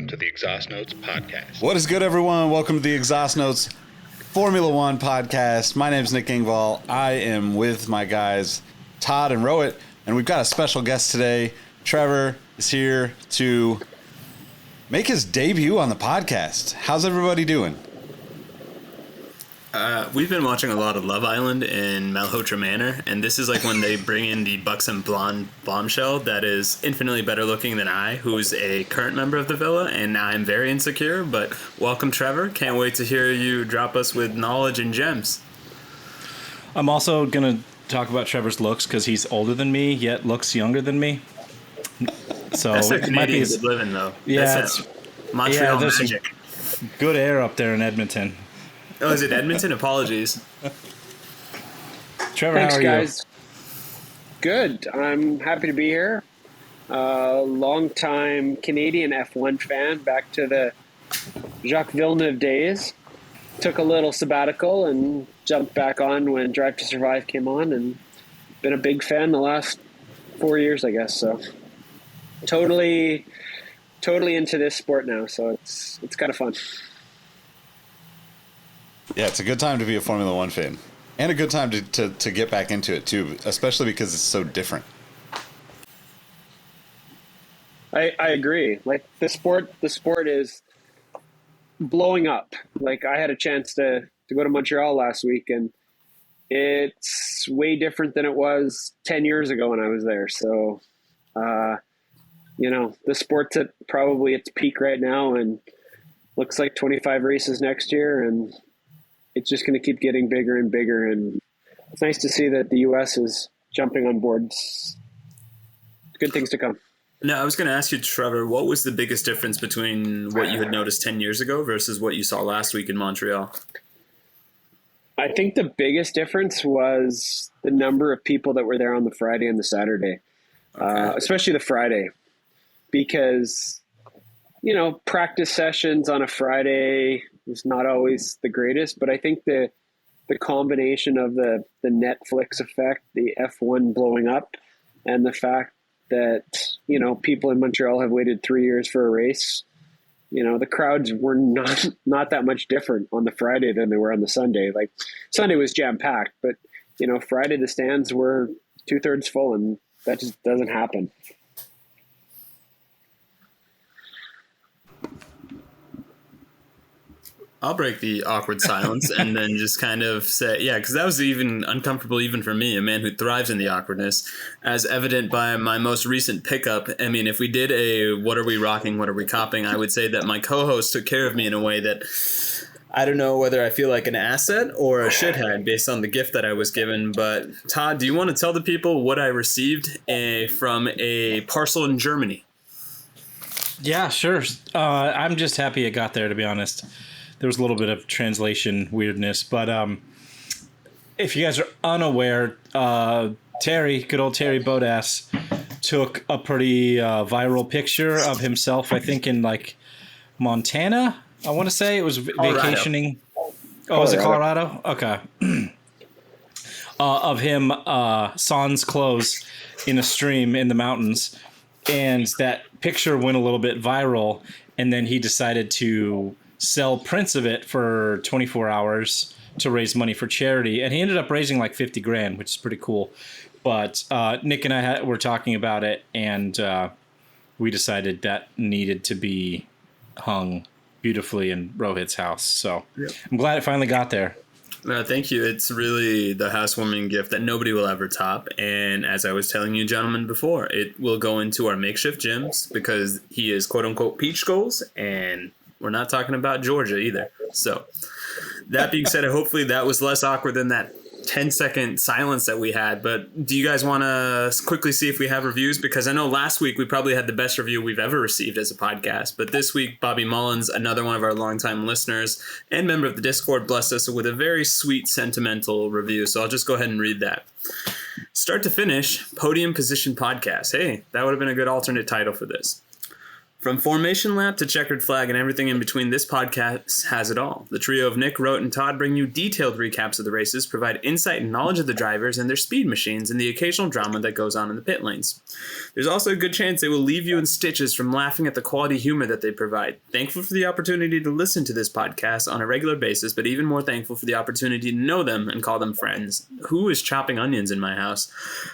welcome to the Exhaust Notes podcast. What is good, everyone? Welcome to the Exhaust Notes Formula One podcast. My name is Nick Engvall. I am with my guys, Todd and Rohit, and we've got a special guest today. Trevor is here to make his debut on the podcast. How's everybody doing? We've been watching a lot of Love Island in Malhotra Manor, and this is like when they bring in the buxom blonde bombshell that is infinitely better looking than I, who's a current member of the villa, and now I'm very insecure, but welcome, Trevor. Can't wait to hear you drop us with knowledge and gems. I'm also going to talk about Trevor's looks because he's older than me, yet looks younger than me. So that's a it might be Canadian good living, though. Yeah, that's Montreal magic. Good air up there in Edmonton. Oh, is it Edmonton? Apologies. Trevor, Thanks, how are guys. Good. I'm happy to be here. Long-time Canadian F1 fan, back to the Jacques Villeneuve days. Took a little sabbatical and jumped back on when Drive to Survive came on, and been a big fan the last 4 years, I guess. So totally into this sport now. So it's kind of fun. Yeah, it's a good time to be a Formula One fan. And a good time to get back into it, too, especially because it's so different. I agree. Like, the sport is blowing up. Like, I had a chance to go to Montreal last week, and it's way different than it was 10 years ago when I was there. So, the sport's at probably its peak right now, and looks like 25 races next year, and it's just going to keep getting bigger and bigger. And it's nice to see that the U.S. is jumping on board. Good things to come. No, I was going to ask you, Trevor, what was the biggest difference between what you had noticed 10 years ago versus what you saw last week in Montreal? I think the biggest difference was the number of people that were there on the Friday and the Saturday, especially the Friday, because, practice sessions on a Friday is not always the greatest, but I think the combination of the Netflix effect, the F1 blowing up, and the fact that, people in Montreal have waited 3 years for a race, the crowds were not that much different on the Friday than they were on the Sunday. Like, Sunday was jam-packed, but, Friday the stands were 2/3 full, and that just doesn't happen. I'll break the awkward silence and then just kind of say, yeah, because that was even uncomfortable even for me, a man who thrives in the awkwardness, as evident by my most recent pickup. I mean, if we did a what are we rocking, what are we copping, I would say that my co-host took care of me in a way that I don't know whether I feel like an asset or a shithead based on the gift that I was given. But Todd, do you want to tell the people what I received from a parcel in Germany? Yeah, sure. I'm just happy it got there, to be honest. There was a little bit of translation weirdness, but if you guys are unaware, good old Terry Bodass took a pretty viral picture of himself, I think in like Montana, I want to say. It was vacationing. Oh, was it Colorado? Okay. Of him sans clothes in a stream in the mountains, and that picture went a little bit viral, and then he decided to sell prints of it for 24 hours to raise money for charity. And he ended up raising like 50 grand, which is pretty cool. But Nick and I were talking about it, and we decided that needed to be hung beautifully in Rohit's house. So yep. I'm glad it finally got there. Thank you. It's really the housewarming gift that nobody will ever top. And as I was telling you gentlemen before, it will go into our makeshift gyms because he is quote unquote peach goals, and we're not talking about Georgia either. So that being said, hopefully that was less awkward than that 10-second silence that we had. But do you guys want to quickly see if we have reviews? Because I know last week we probably had the best review we've ever received as a podcast. But this week, Bobby Mullins, another one of our longtime listeners and member of the Discord, blessed us with a very sweet, sentimental review. So I'll just go ahead and read that. Start to finish, Podium Position Podcast. Hey, that would have been a good alternate title for this. From formation lap to checkered flag and everything in between, this podcast has it all. The trio of Nick, Rohit, and Todd bring you detailed recaps of the races, provide insight and knowledge of the drivers and their speed machines, and the occasional drama that goes on in the pit lanes. There's also a good chance they will leave you in stitches from laughing at the quality humor that they provide. Thankful for the opportunity to listen to this podcast on a regular basis, but even more thankful for the opportunity to know them and call them friends. Who is chopping onions in my house?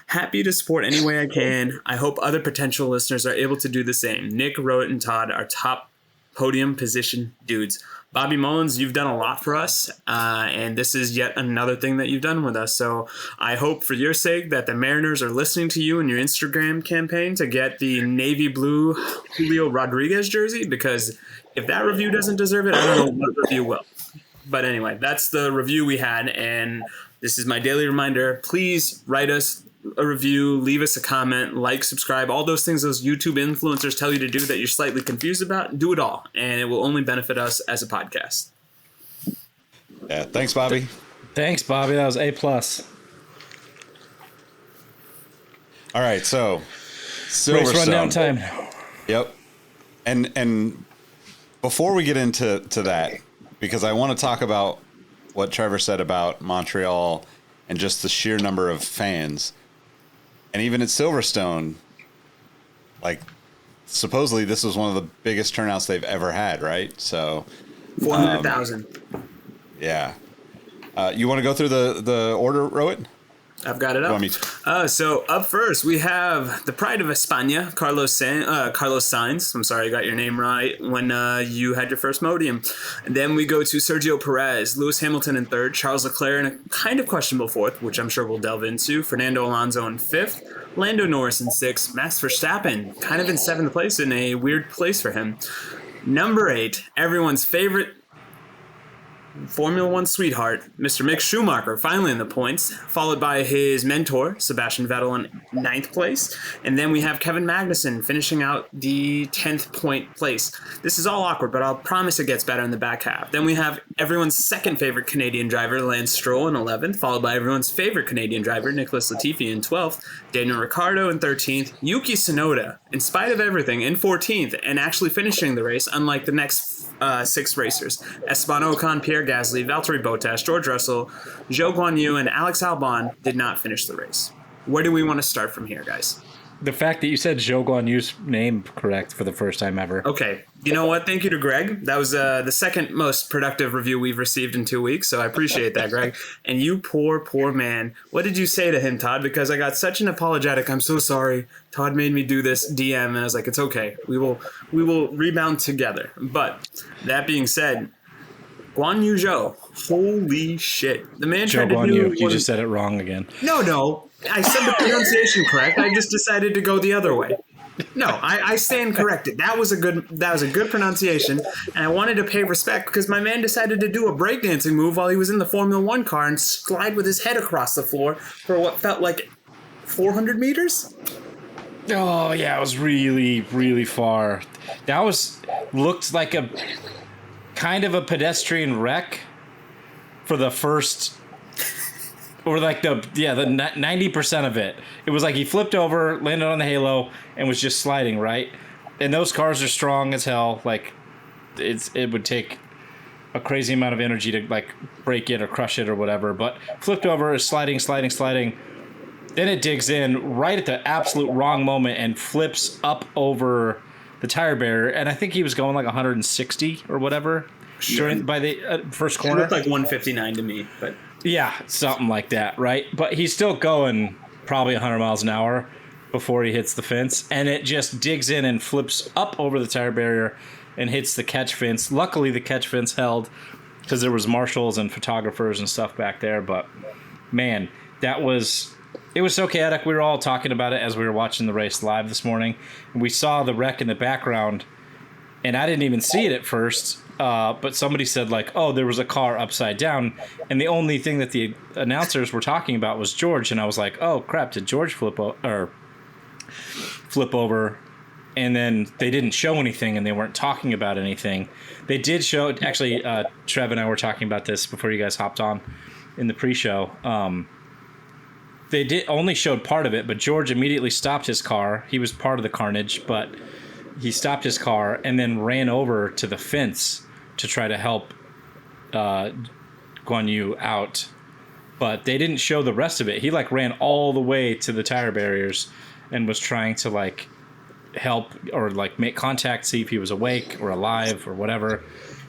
Happy to support any way I can. I hope other potential listeners are able to do the same. Nick, Rohit, and Todd are top podium position dudes. Bobby Mullins, you've done a lot for us, and this is yet another thing that you've done with us. So I hope for your sake that the Mariners are listening to you in your Instagram campaign to get the navy blue Julio Rodriguez jersey, because if that review doesn't deserve it, I don't know what review will. But anyway, that's the review we had, and this is my daily reminder. Please write us a review, leave us a comment, like, subscribe, all those things those YouTube influencers tell you to do that you're slightly confused about. Do it all, and it will only benefit us as a podcast. Yeah, thanks, Bobby. Thanks, Bobby. That was A+. All right, so Silverstone. Race rundown time. Yep. And before we get into that, because I want to talk about what Trevor said about Montreal and just the sheer number of fans. And even at Silverstone, like, supposedly this was one of the biggest turnouts they've ever had, right? So 400,000. Yeah. You want to go through the order, Rohit? I've got it up. So up first, we have the pride of España, Carlos Sainz. I'm sorry I got your name right when you had your first podium. And then we go to Sergio Perez, Lewis Hamilton in third, Charles Leclerc in a kind of questionable fourth, which I'm sure we'll delve into, Fernando Alonso in fifth, Lando Norris in sixth, Max Verstappen kind of in seventh place, in a weird place for him. Number 8, everyone's favorite Formula One sweetheart, Mr. Mick Schumacher, finally in the points, followed by his mentor, Sebastian Vettel, in 9th place. And then we have Kevin Magnussen finishing out the 10th point place. This is all awkward, but I'll promise it gets better in the back half. Then we have everyone's second favorite Canadian driver, Lance Stroll, in 11th, followed by everyone's favorite Canadian driver, Nicholas Latifi, in 12th, Daniel Ricciardo in 13th, Yuki Tsunoda, in spite of everything, in 14th, and actually finishing the race, unlike the next 6 racers. Esteban Ocon, Pierre Gasly, Valtteri Bottas, George Russell, Zhou Guanyu, and Alex Albon did not finish the race. Where do we want to start from here, guys? The fact that you said Zhou Guanyu's name correct for the first time ever. Okay. You know what? Thank you to Greg. That was the second most productive review we've received in 2 weeks, so I appreciate that, Greg. And you poor man. What did you say to him, Todd? Because I got such an apologetic, I'm so sorry, Todd made me do this DM, and I was like, it's okay. We will rebound together. But that being said, Guan Yu Zhou, holy shit. The man tried to do... You just said it wrong again. No. I said the pronunciation correct. I just decided to go the other way. No, I stand corrected. That was a good pronunciation, and I wanted to pay respect because my man decided to do a breakdancing move while he was in the Formula One car and slide with his head across the floor for what felt like 400 meters. Oh yeah, it was really, really far. That looked like a kind of a pedestrian wreck for the first. Or like the 90% of it. It was like he flipped over, landed on the halo, and was just sliding, right? And those cars are strong as hell. Like it would take a crazy amount of energy to like break it or crush it or whatever. But flipped over, sliding. Then it digs in right at the absolute wrong moment and flips up over the tire barrier. And I think he was going like 160 or whatever by the first corner. It looked like 159 to me, but. Yeah, something like that, right? But he's still going probably 100 miles an hour before he hits the fence, and it just digs in and flips up over the tire barrier and hits the catch fence. Luckily, the catch fence held because there was marshals and photographers and stuff back there, but man, it was so chaotic. We were all talking about it as we were watching the race live this morning, and we saw the wreck in the background, and I didn't even see it at first. But somebody said, like, oh, there was a car upside down. And the only thing that the announcers were talking about was George. And I was like, oh, crap, did George flip over? And then they didn't show anything and they weren't talking about anything. They did show, actually, Trev and I were talking about this before you guys hopped on in the pre-show. They only showed part of it, but George immediately stopped his car. He was part of the carnage, but he stopped his car and then ran over to the fence to try to help Guan Yu out. But they didn't show the rest of it. He like ran all the way to the tire barriers and was trying to like help or like make contact, see if he was awake or alive or whatever.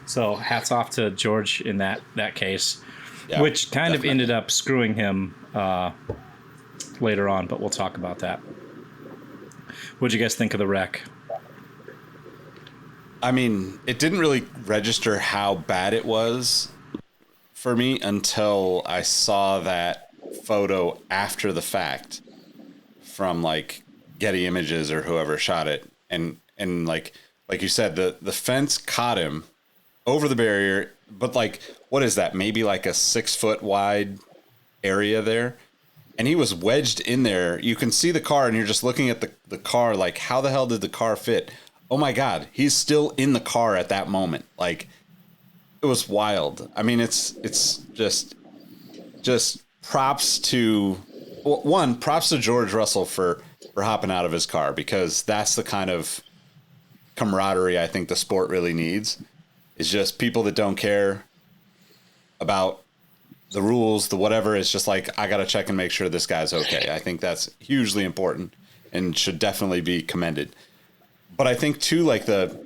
So hats off to George in that case, which kind of ended up screwing him later on, but we'll talk about that. What'd you guys think of the wreck? I mean, it didn't really register how bad it was for me until I saw that photo after the fact from like Getty Images or whoever shot it. And like you said, the fence caught him over the barrier, but like, what is that? Maybe like a 6 foot wide area there. And he was wedged in there. You can see the car and you're just looking at the car. Like, how the hell did the car fit? Oh my God. He's still in the car at that moment. Like, it was wild. I mean, it's just props to George Russell for hopping out of his car, because that's the kind of camaraderie I think the sport really needs. It's just people that don't care about the rules, the whatever. It's just like, I got to check and make sure this guy's okay. I think that's hugely important and should definitely be commended. But I think too, like the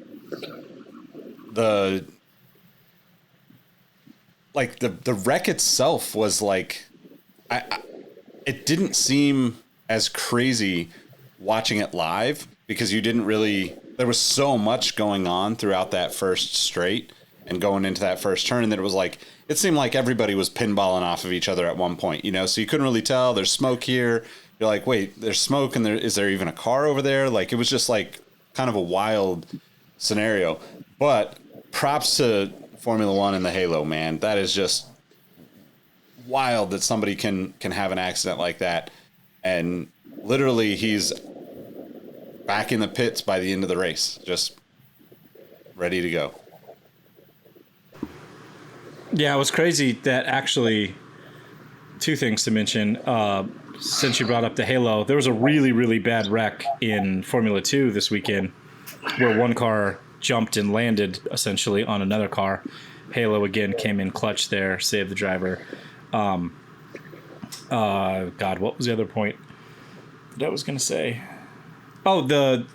wreck itself was like, it didn't seem as crazy watching it live, because there was so much going on throughout that first straight and going into that first turn that it was like, it seemed like everybody was pinballing off of each other at one point, so you couldn't really tell. There's smoke here. You're like, wait, there's smoke, and is there even a car over there? Like, it was just like kind of a wild scenario. But props to Formula One and the Halo, man. That is just wild that somebody can have an accident like that. And literally he's back in the pits by the end of the race, just ready to go. Yeah, it was crazy that actually, two things to mention. Since you brought up the Halo, there was a really, really bad wreck in Formula 2 this weekend where one car jumped and landed essentially on another car. Halo again came in clutch there, saved the driver. God, what was the other point that I was going to say? Oh,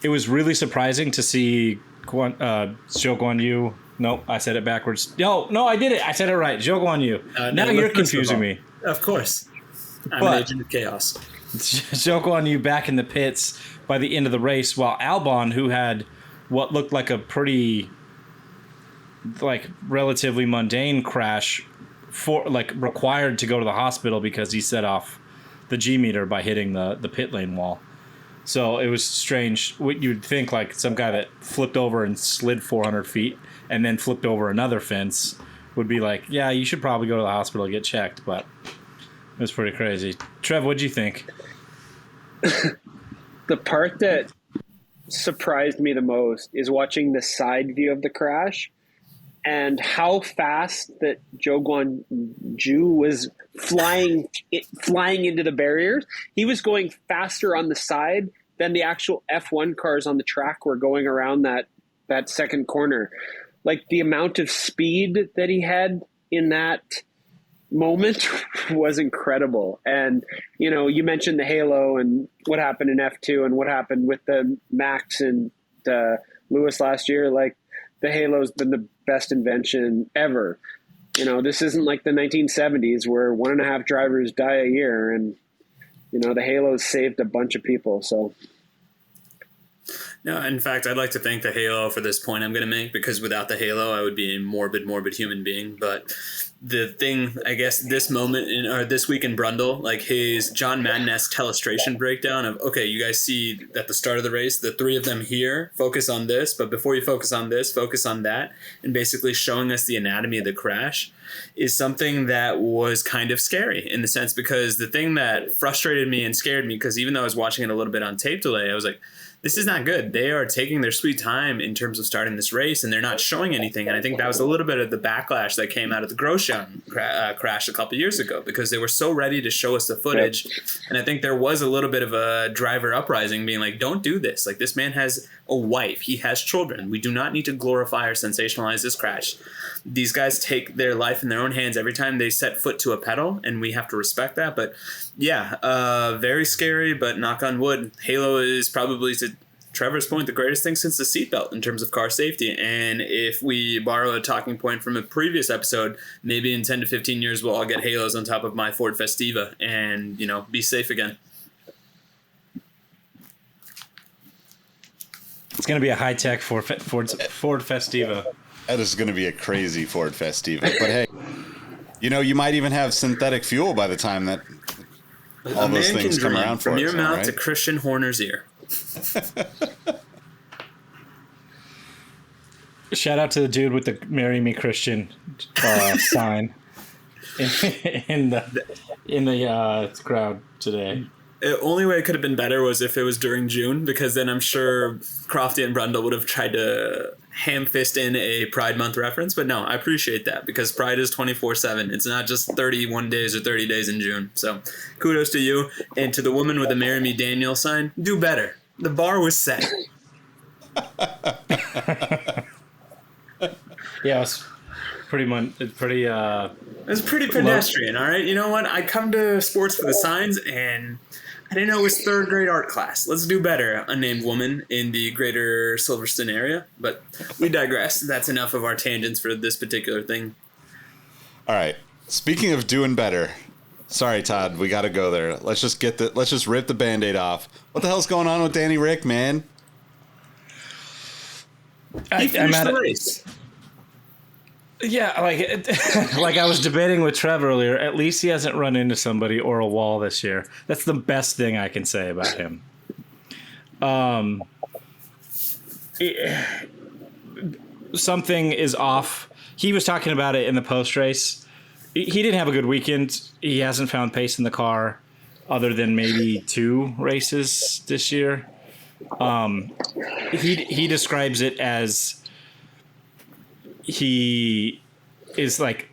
it was really surprising to see Zhou Guan Yu. No, I said it backwards. No, I did it. I said it right. Zhou Guan Yu. Now you're confusing me. Of course. I'm an agent of chaos. Zhou Guan Yu back in the pits by the end of the race, while Albon, who had what looked like a pretty, like, relatively mundane crash, required to go to the hospital because he set off the G meter by hitting the pit lane wall. So it was strange. What you'd think, like, some guy that flipped over and slid 400 feet and then flipped over another fence would be like, yeah, you should probably go to the hospital and get checked. But it was pretty crazy. Trev, what'd you think? The part that surprised me the most is watching the side view of the crash and how fast that Zhou Guan Yu was flying into the barriers. He was going faster on the side than the actual F1 cars on the track were going around that second corner. Like, the amount of speed that he had in that moment was incredible. And, you mentioned the Halo and what happened in F2 and what happened with the Max and Lewis last year. Like, the Halo's been the best invention ever. This isn't like the 1970s where 1.5 drivers die a year, and the Halo's saved a bunch of people. So no, in fact, I'd like to thank the Halo for this point I'm going to make, because without the Halo, I would be a morbid human being. But the thing, I guess, this moment this week in Brundle, like his John Madden-esque telestration breakdown of, okay, you guys see at the start of the race, the three of them here, focus on this, but before you focus on this, focus on that, and basically showing us the anatomy of the crash. is something that was kind of scary in the sense, because the thing that frustrated me and scared me, because even though I was watching it a little bit on tape delay, I was like, this is not good. They are taking their sweet time in terms of starting this race, and they're not showing anything. And I think that was a little bit of the backlash that came out of the Grosjean crash a couple years ago, because they were so ready to show us the footage. Yep. And I think there was a little bit of a driver uprising being like, don't do this. Like, this man has a wife. He has children. We do not need to glorify or sensationalize this crash. These guys take their life in their own hands every time they set foot to a pedal, and we have to respect that. But yeah, very scary, but knock on wood, Halo is probably, to Trevor's point, the greatest thing since the seatbelt in terms of car safety. And if we borrow a talking point from a previous episode, maybe in 10 to 15 years, we'll all get Halos on top of my Ford Festiva and, you know, be safe again. It's going to be a high-tech Ford Festiva. That is going to be a crazy Ford Festiva. But hey, you know, you might even have synthetic fuel by the time that all those things come around for us. From your mouth right? to Christian Horner's ear. Shout out to the dude with the "Marry Me Christian" sign in the crowd today. The only way it could have been better was if it was during June, because then I'm sure Crofty and Brundle would have tried to ham fist in a Pride Month reference. But no, I appreciate that, because Pride is 24/7. It's not just 31 days or 30 days in June. So kudos to you. And to the woman with the "Marry Me Daniel" sign, do better. The bar was set. Yeah, it was pretty it was pretty pedestrian, all right? You know what? I come to sports for the signs, and I didn't know it was third grade art class. Let's do better, unnamed woman in the greater Silverstone area. But we digress. That's enough of our tangents for this particular thing. All right. Speaking of doing better, sorry, Todd, we got to go there. Let's just rip the Band-Aid off. What the hell's going on with Danny Rick, man? He finished the race. Yeah, like I was debating with Trev earlier, at least he hasn't run into somebody or a wall this year. That's the best thing I can say about him. Something is off. He was talking about it in the post-race. He didn't have a good weekend. He hasn't found pace in the car other than maybe 2 races this year. He describes it as he is like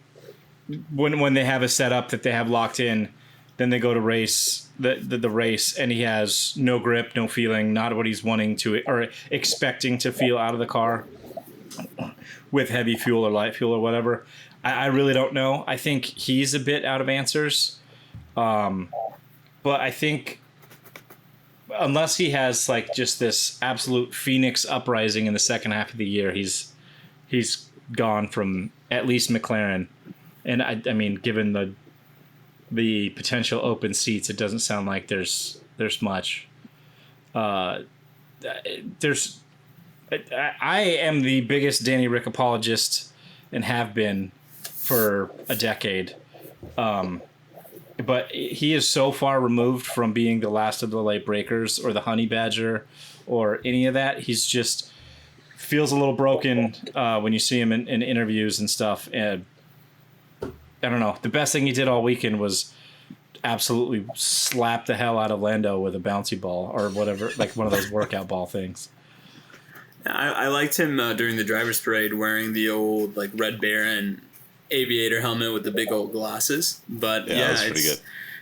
when they have a setup that they have locked in, then they go to race the race, and he has no grip, no feeling, not what he's wanting to or expecting to feel out of the car with heavy fuel or light fuel or whatever. I really don't know. I think he's a bit out of answers, but I think unless he has like just this absolute phoenix uprising in the second half of the year, he's gone from at least McLaren. And I mean, given the potential open seats, it doesn't sound like there's much. I am the biggest Danny Rick apologist and have been for a decade. But he is so far removed from being the last of the late breakers or the honey badger or any of that. He's just feels a little broken when you see him in interviews and stuff. And I don't know. The best thing he did all weekend was absolutely slap the hell out of Lando with a bouncy ball or whatever, like one of those workout ball things. I liked him during the driver's parade wearing the old like Red Baron aviator helmet with the big old glasses. But yeah, that's pretty good.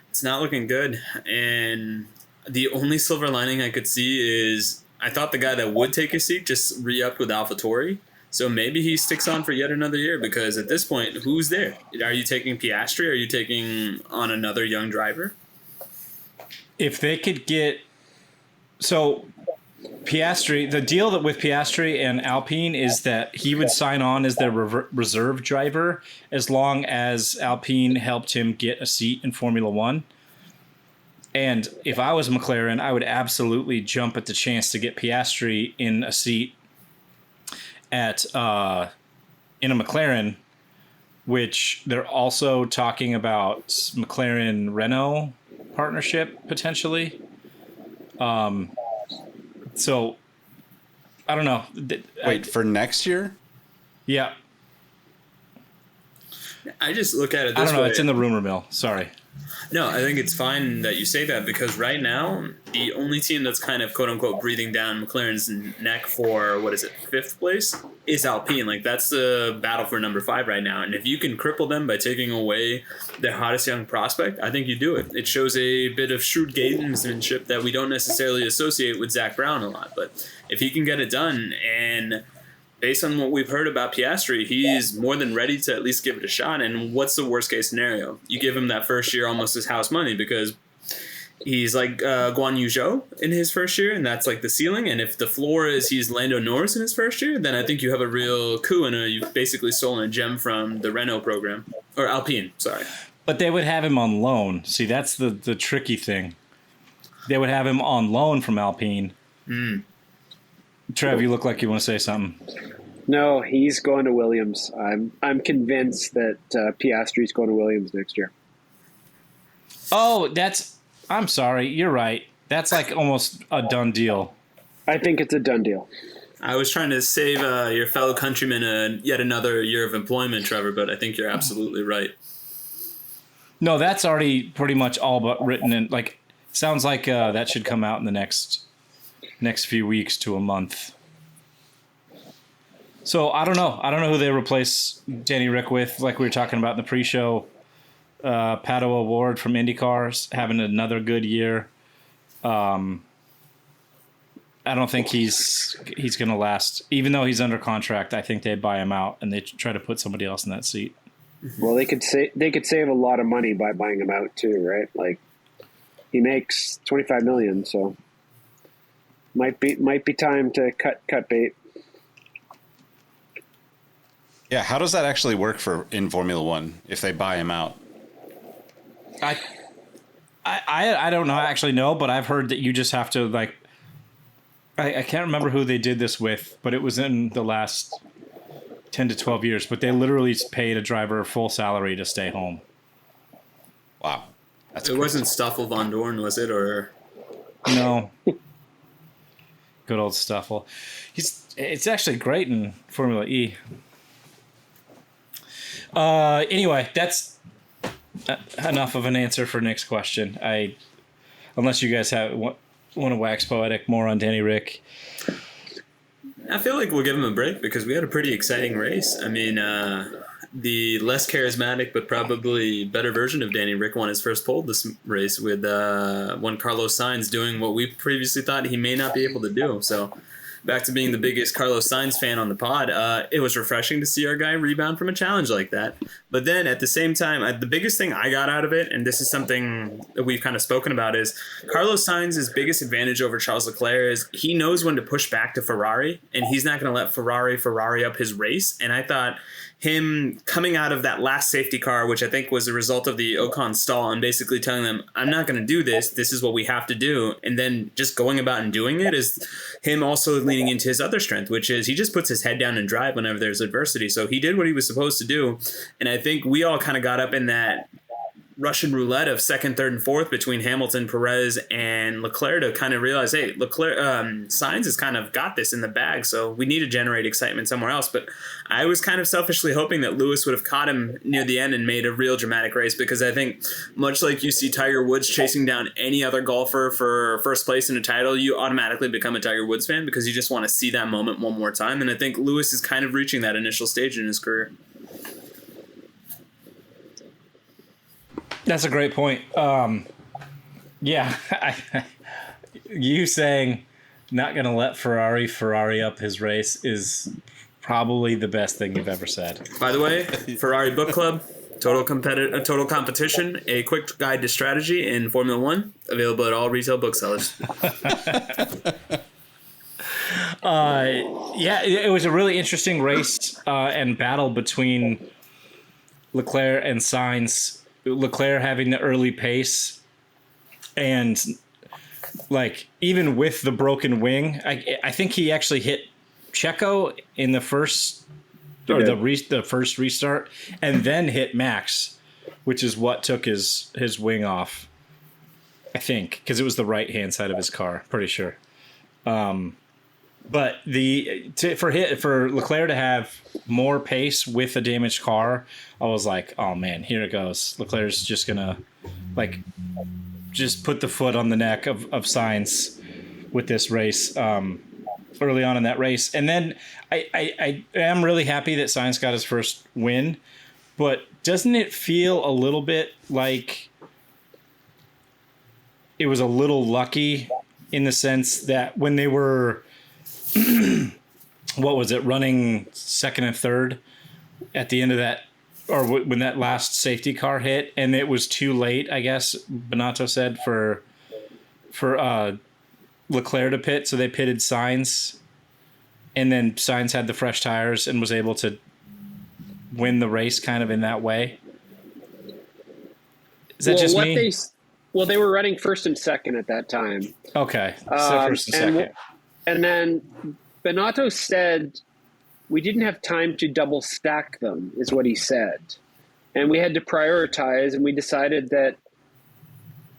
It's not looking good. And the only silver lining I could see is I thought the guy that would take his seat just re-upped with AlphaTauri. So maybe he sticks on for yet another year, because at this point, who's there? Are you taking Piastri? Are you taking on another young driver? If they could get... So Piastri, the deal that with Piastri and Alpine is that he would sign on as their reserve driver as long as Alpine helped him get a seat in Formula One. And if I was McLaren, I would absolutely jump at the chance to get Piastri in a seat at in a McLaren, which they're also talking about McLaren Renault partnership potentially. So I don't know. Wait, for next year? Yeah. I just look at it this I don't know. way. It's in the rumor mill. Sorry. No, I think it's fine that you say that because right now, the only team that's kind of quote unquote breathing down McLaren's neck for, what is it, 5th place is Alpine. Like, that's the battle for number 5 right now. And if you can cripple them by taking away their hottest young prospect, I think you do it. It shows a bit of shrewd gamesmanship that we don't necessarily associate with Zach Brown a lot. But if he can get it done, and based on what we've heard about Piastri, he's more than ready to at least give it a shot. And what's the worst case scenario? You give him that first year almost as house money because he's like Guan Yu Zhou in his first year, and that's like the ceiling. And if the floor is he's Lando Norris in his first year, then I think you have a real coup and you've basically stolen a gem from the Renault program. Or Alpine, sorry. But they would have him on loan. See, that's the tricky thing. They would have him on loan from Alpine. Trev, you look like you want to say something. No, he's going to Williams. I'm convinced that Piastri's going to Williams next year. Oh, I'm sorry. You're right. That's like almost a done deal. I think it's a done deal. I was trying to save your fellow countrymen yet another year of employment, Trevor, but I think you're absolutely right. No, that's already pretty much all but written in. Like, sounds like that should come out in the next few weeks to a month. So I don't know. I don't know who they replace Danny Rick with. Like we were talking about in the pre-show, Pato O'Ward from IndyCar having another good year. I don't think he's going to last. Even though he's under contract, I think they buy him out and they try to put somebody else in that seat. Well, they could save a lot of money by buying him out too, right? Like, he makes $25 million, so might be time to cut bait. Yeah, how does that actually work in Formula One if they buy him out? I don't know, actually know, but I've heard that you just have to, like, I can't remember who they did this with, but it was in the last 10 to 12 years, but they literally paid a driver full salary to stay home. Wow. That's it crazy. wasn't Stoffel Von Dorn, was it? Or no. Good old Stoffel. It's actually great in Formula E. Anyway, that's enough of an answer for Nick's question. Unless you guys want to wax poetic more on Danny Rick. I feel like we'll give him a break because we had a pretty exciting race. I mean, the less charismatic but probably better version of Danny Rick won his first pole this race with one Carlos Sainz doing what we previously thought he may not be able to do. So back to being the biggest Carlos Sainz fan on the pod, it was refreshing to see our guy rebound from a challenge like that. But then at the same time, the biggest thing I got out of it, and this is something that we've kind of spoken about, is Carlos Sainz's biggest advantage over Charles Leclerc is he knows when to push back to Ferrari, and he's not going to let Ferrari up his race. And I thought him coming out of that last safety car, which I think was a result of the Ocon stall, and basically telling them, I'm not going to do this. This is what we have to do. And then just going about and doing it is him also leaning into his other strength, which is he just puts his head down and drive whenever there's adversity. So he did what he was supposed to do. And I think we all kind of got up in that Russian roulette of second, third, and fourth between Hamilton, Perez, and Leclerc to kind of realize, hey, Sainz has kind of got this in the bag, so we need to generate excitement somewhere else. But I was kind of selfishly hoping that Lewis would have caught him near the end and made a real dramatic race, because I think much like you see Tiger Woods chasing down any other golfer for first place in a title, you automatically become a Tiger Woods fan because you just want to see that moment one more time. And I think Lewis is kind of reaching that initial stage in his career. That's a great point. Yeah, you saying not going to let Ferrari up his race is probably the best thing you've ever said. By the way, Ferrari Book Club, Total Competition, a quick guide to strategy in Formula One, available at all retail booksellers. Yeah, it was a really interesting race and battle between Leclerc and Sainz. Leclerc having the early pace, and like even with the broken wing, I think he actually hit Checo in the first the first restart, and then hit Max, which is what took his wing off. I think because it was the right hand side of his car, pretty sure. But for Leclerc to have more pace with a damaged car, I was like, oh man, here it goes. Leclerc's just gonna just put the foot on the neck of Sainz with this race early on in that race. And then I am really happy that Sainz got his first win, but doesn't it feel a little bit like it was a little lucky in the sense that when they were what was it, running second and third at the end of that, or when that last safety car hit, and it was too late, I guess Bonato said, for Leclerc to pit, so they pitted Sainz, and then Sainz had the fresh tires and was able to win the race kind of in that way. Is that just me? They were running first and second at that time. Okay, so first and second. And then Bonato said we didn't have time to double stack them, is what he said. And we had to prioritize, and we decided that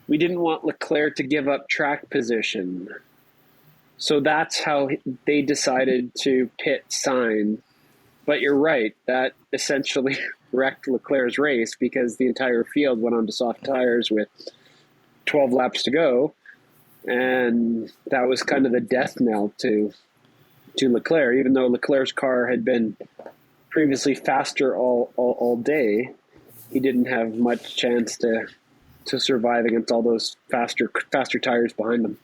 we didn't want Leclerc to give up track position. So that's how they decided to pit Sainz. But you're right, that essentially wrecked Leclerc's race because the entire field went onto soft tires with 12 laps to go. And that was kind of the death knell to Leclerc, even though Leclerc's car had been previously faster all day. He didn't have much chance to survive against all those faster tires behind him.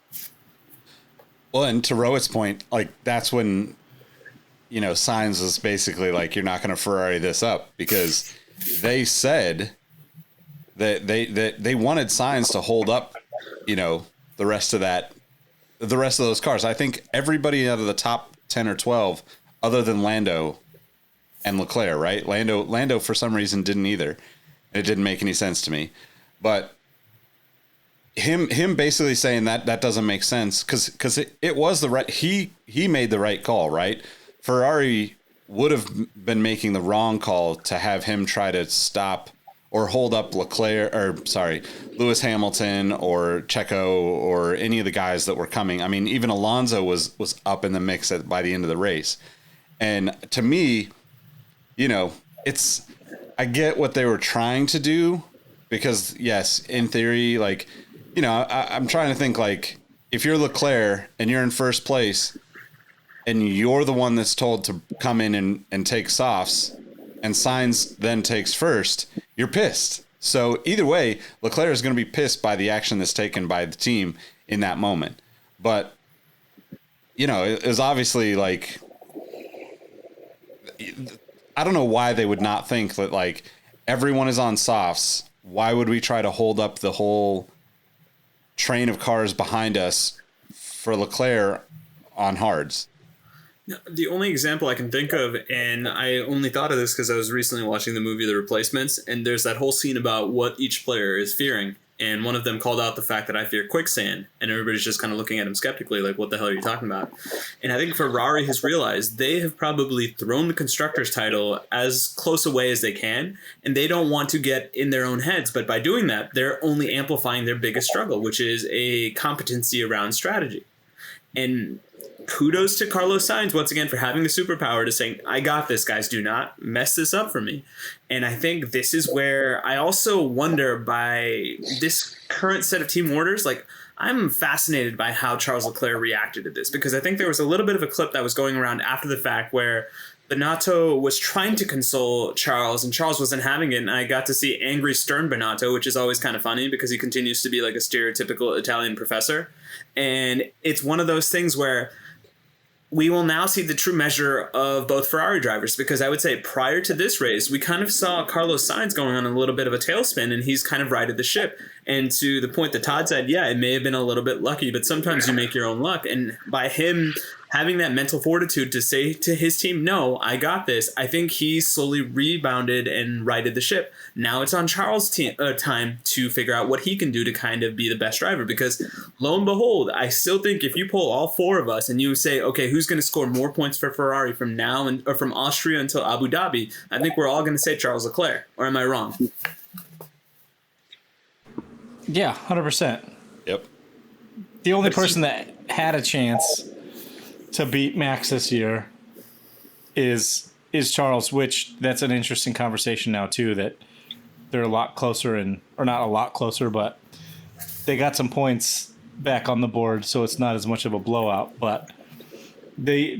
Well, and to Rohit's point, like that's when, Sainz was basically like, you're not going to Ferrari this up, because they said that they wanted Sainz to hold up, the rest of those cars. I think everybody out of the top 10 or 12, other than Lando and Leclerc, right? Lando for some reason didn't either. It didn't make any sense to me. But him basically saying that doesn't make sense because it was the right, he made the right call, right? Ferrari would have been making the wrong call to have him try to stop or hold up Lewis Hamilton or Checo or any of the guys that were coming. I mean, even Alonso was up in the mix by the end of the race. And to me, I get what they were trying to do because, yes, in theory, like, I'm trying to think, like, if you're Leclerc and you're in first place and you're the one that's told to come in and take softs and Sainz then takes first, you're pissed. So either way, Leclerc is going to be pissed by the action that's taken by the team in that moment. But, it was obviously like, I don't know why they would not think that, like, everyone is on softs. Why would we try to hold up the whole train of cars behind us for Leclerc on hards? The only example I can think of, and I only thought of this because I was recently watching the movie The Replacements, and there's that whole scene about what each player is fearing. And one of them called out the fact that I fear quicksand, and everybody's just kind of looking at him skeptically, like, what the hell are you talking about? And I think Ferrari has realized they have probably thrown the constructor's title as close away as they can, and they don't want to get in their own heads. But by doing that, they're only amplifying their biggest struggle, which is a competency around strategy. And kudos to Carlos Sainz once again for having the superpower to saying, I got this, guys, do not mess this up for me. And I think this is where I also wonder, by this current set of team orders, like, I'm fascinated by how Charles Leclerc reacted to this, because I think there was a little bit of a clip that was going around after the fact where Bonato was trying to console Charles and Charles wasn't having it, and I got to see angry, stern Bonato, which is always kind of funny because he continues to be like a stereotypical Italian professor. And it's one of those things where we will now see the true measure of both Ferrari drivers, because I would say prior to this race, we kind of saw Carlos Sainz going on a little bit of a tailspin, and he's kind of righted the ship. And to the point that Todd said, yeah, it may have been a little bit lucky, but sometimes you make your own luck. And by him having that mental fortitude to say to his team, no, I got this, I think he slowly rebounded and righted the ship. Now it's on Charles' time to figure out what he can do to kind of be the best driver, because lo and behold, I still think if you pull all four of us and you say, okay, who's going to score more points for Ferrari from now or from Austria until Abu Dhabi, I think we're all going to say Charles Leclerc. Or am I wrong? Yeah, 100%. Yep. The only person that had a chance to beat Max this year is Charles, which that's an interesting conversation now too, that they're a lot closer or not a lot closer, but they got some points back on the board, so it's not as much of a blowout. But you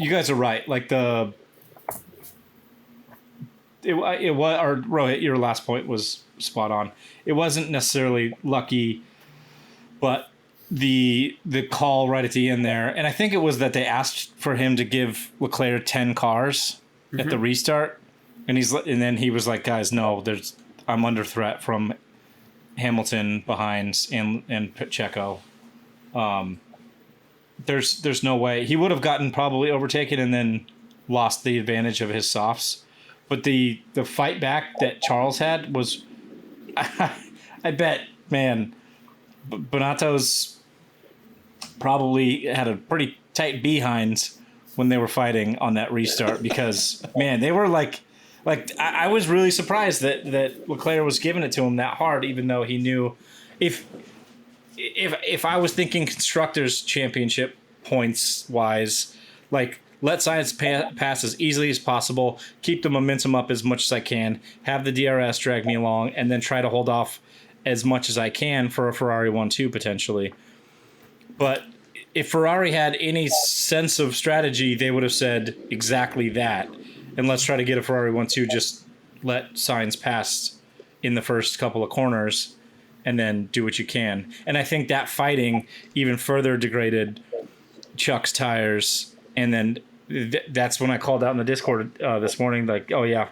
guys are right. Like it was, or Rohit, your last point was spot on. It wasn't necessarily lucky, but the call right at the end there, and I think it was that they asked for him to give Leclerc 10 cars at the restart, and then he was like, guys, no, I'm under threat from Hamilton behind and Checo. There's no way he would have gotten probably overtaken and then lost the advantage of his softs, but the fight back that Charles had was, I bet, man, Bonato's probably had a pretty tight behind when they were fighting on that restart, because man, they were like I was really surprised that Leclerc was giving it to him that hard, even though he knew if I was thinking constructors championship points wise, like let Sainz pass as easily as possible, keep the momentum up as much as I can, have the DRS drag me along, and then try to hold off as much as I can for a Ferrari 1-2 potentially. But if Ferrari had any sense of strategy, they would have said exactly that. And let's try to get a Ferrari 1-2, just let Sainz pass in the first couple of corners and then do what you can. And I think that fighting even further degraded Chuck's tires. And then that's when I called out in the Discord this morning, like, oh yeah,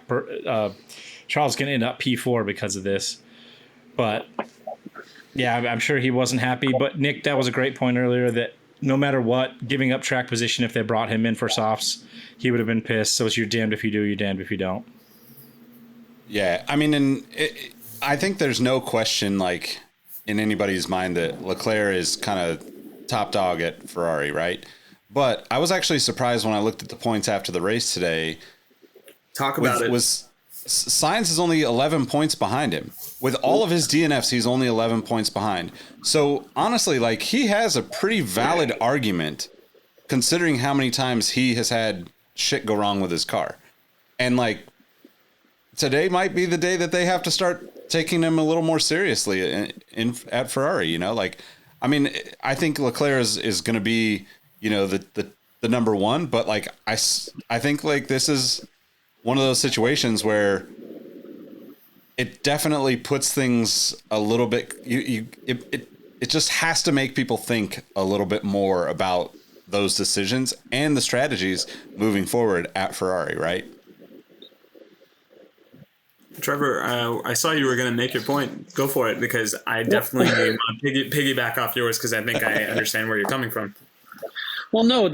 Charles going to end up P4 because of this. But yeah, I'm sure he wasn't happy. But Nick, that was a great point earlier, that no matter what, giving up track position, if they brought him in for softs, he would have been pissed. So it's you're damned if you do, you're damned if you don't. Yeah, I mean, I think there's no question, like, in anybody's mind that Leclerc is kind of top dog at Ferrari, right? But I was actually surprised when I looked at the points after the race today. Talk about it. Sainz is only 11 points behind him. With all of his DNFs, he's only 11 points behind. So honestly, like, he has a pretty valid argument considering how many times he has had shit go wrong with his car. And like, today might be the day that they have to start taking him a little more seriously at Ferrari, you know? Like, I mean, I think Leclerc is going to be, you know, the number one, but like, I think like this is one of those situations where it definitely puts things a little bit, it just has to make people think a little bit more about those decisions and the strategies moving forward at Ferrari, right? Trevor, I saw you were going to make your point. Go for it, because I definitely want to piggyback off yours, because I think I understand where you're coming from. Well, no,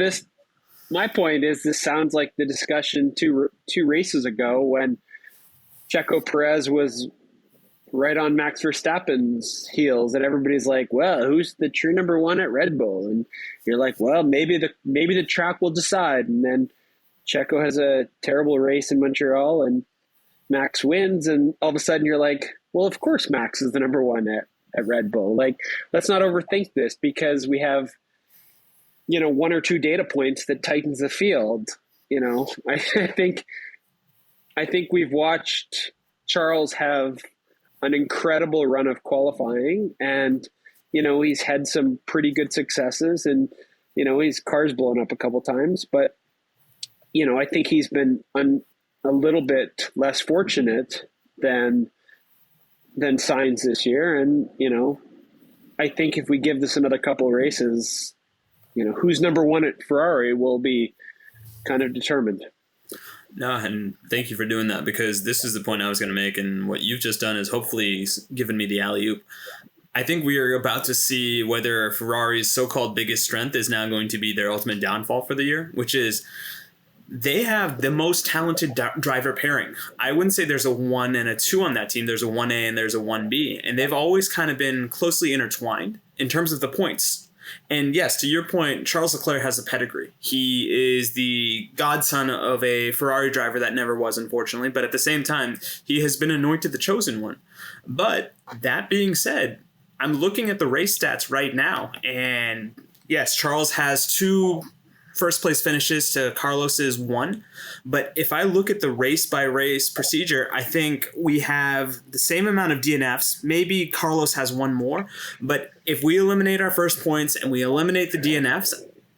my point is, this sounds like the discussion two races ago when Checo Perez was right on Max Verstappen's heels, and everybody's like, well, who's the true number one at Red Bull? And you're like, well, maybe the track will decide. And then Checo has a terrible race in Montreal and Max wins, and all of a sudden you're like, well, of course Max is the number one at Red Bull. Like, let's not overthink this, because we have, you know, one or two data points that tightens the field. You know, I think we've watched Charles have an incredible run of qualifying, and, you know, he's had some pretty good successes, and, you know, his car's blown up a couple times, but, you know, I think he's been a little bit less fortunate than Sainz this year. And, you know, I think if we give this another couple of races, you know, who's number one at Ferrari will be kind of determined. No, and thank you for doing that, because this is the point I was going to make, and what you've just done is hopefully given me the alley-oop. I think we are about to see whether Ferrari's so-called biggest strength is now going to be their ultimate downfall for the year, which is they have the most talented driver pairing. I wouldn't say there's a 1 and a 2 on that team. There's a 1A and there's a 1B, and they've always kind of been closely intertwined in terms of the points. And yes, to your point, Charles Leclerc has a pedigree. He is the godson of a Ferrari driver that never was, unfortunately. But at the same time, he has been anointed the chosen one. But that being said, I'm looking at the race stats right now. And yes, Charles has two first place finishes to Carlos's 1. But if I look at the race by race procedure, I think we have the same amount of DNFs. Maybe Carlos has 1 more. But if we eliminate our first points and we eliminate the DNFs,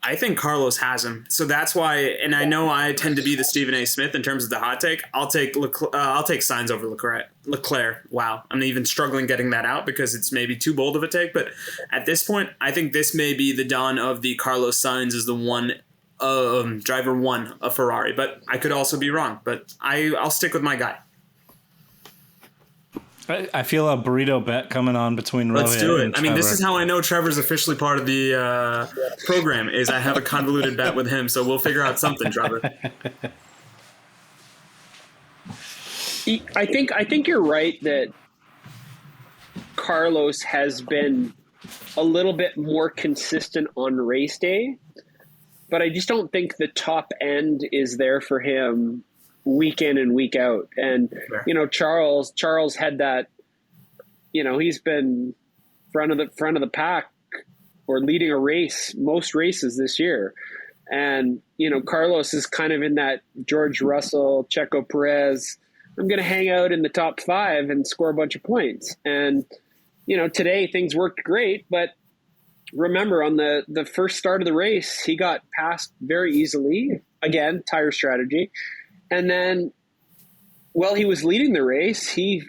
I think Carlos has him. So that's why, and I know I tend to be the Stephen A. Smith in terms of the hot take. I'll take Sainz over Leclerc. Wow, I'm even struggling getting that out because it's maybe too bold of a take. But at this point, I think this may be the dawn of the Carlos Sainz as the driver 1 of Ferrari. But I could also be wrong. But I'll stick with my guy. I feel a burrito bet coming on between Rohit. Let's do it. And I mean, Trevor. this is how I know Trevor's officially part of the program. Is I have a convoluted bet with him, so we'll figure out something, Trevor. I think you're right that Carlos has been a little bit more consistent on race day, but I just don't think the top end is there for him week in and week out. And, Charles had that, he's been front of the pack or leading a race, most races this year. And, Carlos is kind of in that George Russell, Checo Perez, I'm going to hang out in the top 5 and score a bunch of points. And, today things worked great, but remember on the first start of the race, he got passed very easily. Again, tire strategy. And then while he was leading the race, he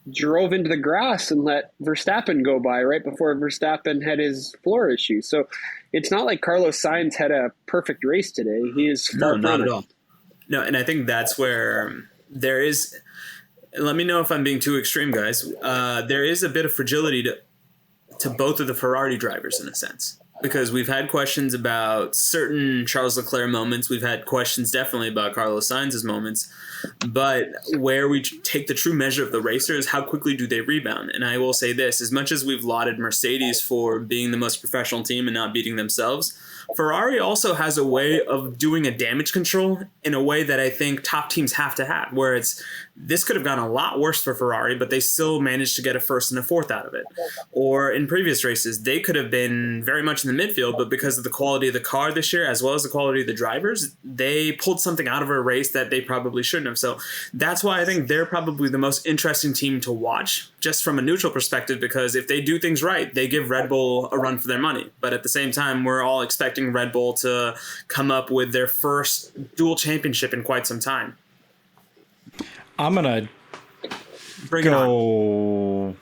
drove into the grass and let Verstappen go by right before Verstappen had his floor issue. So it's not like Carlos Sainz had a perfect race today. He is far not at all. No, and I think that's where there is. Let me know if I'm being too extreme, guys. There is a bit of fragility to both of the Ferrari drivers in a sense. Because we've had questions about certain Charles Leclerc moments. We've had questions definitely about Carlos Sainz's moments. But where we take the true measure of the racer is how quickly do they rebound. And I will say this, as much as we've lauded Mercedes for being the most professional team and not beating themselves, Ferrari also has a way of doing a damage control in a way that I think top teams have to have, where this could have gone a lot worse for Ferrari, but they still managed to get a first and a fourth out of it. Or in previous races, they could have been very much in the midfield, but because of the quality of the car this year, as well as the quality of the drivers, they pulled something out of a race that they probably shouldn't have. So that's why I think they're probably the most interesting team to watch, just from a neutral perspective, because if they do things right, they give Red Bull a run for their money. But at the same time, we're all expecting Red Bull to come up with their first dual championship in quite some time. I'm going to go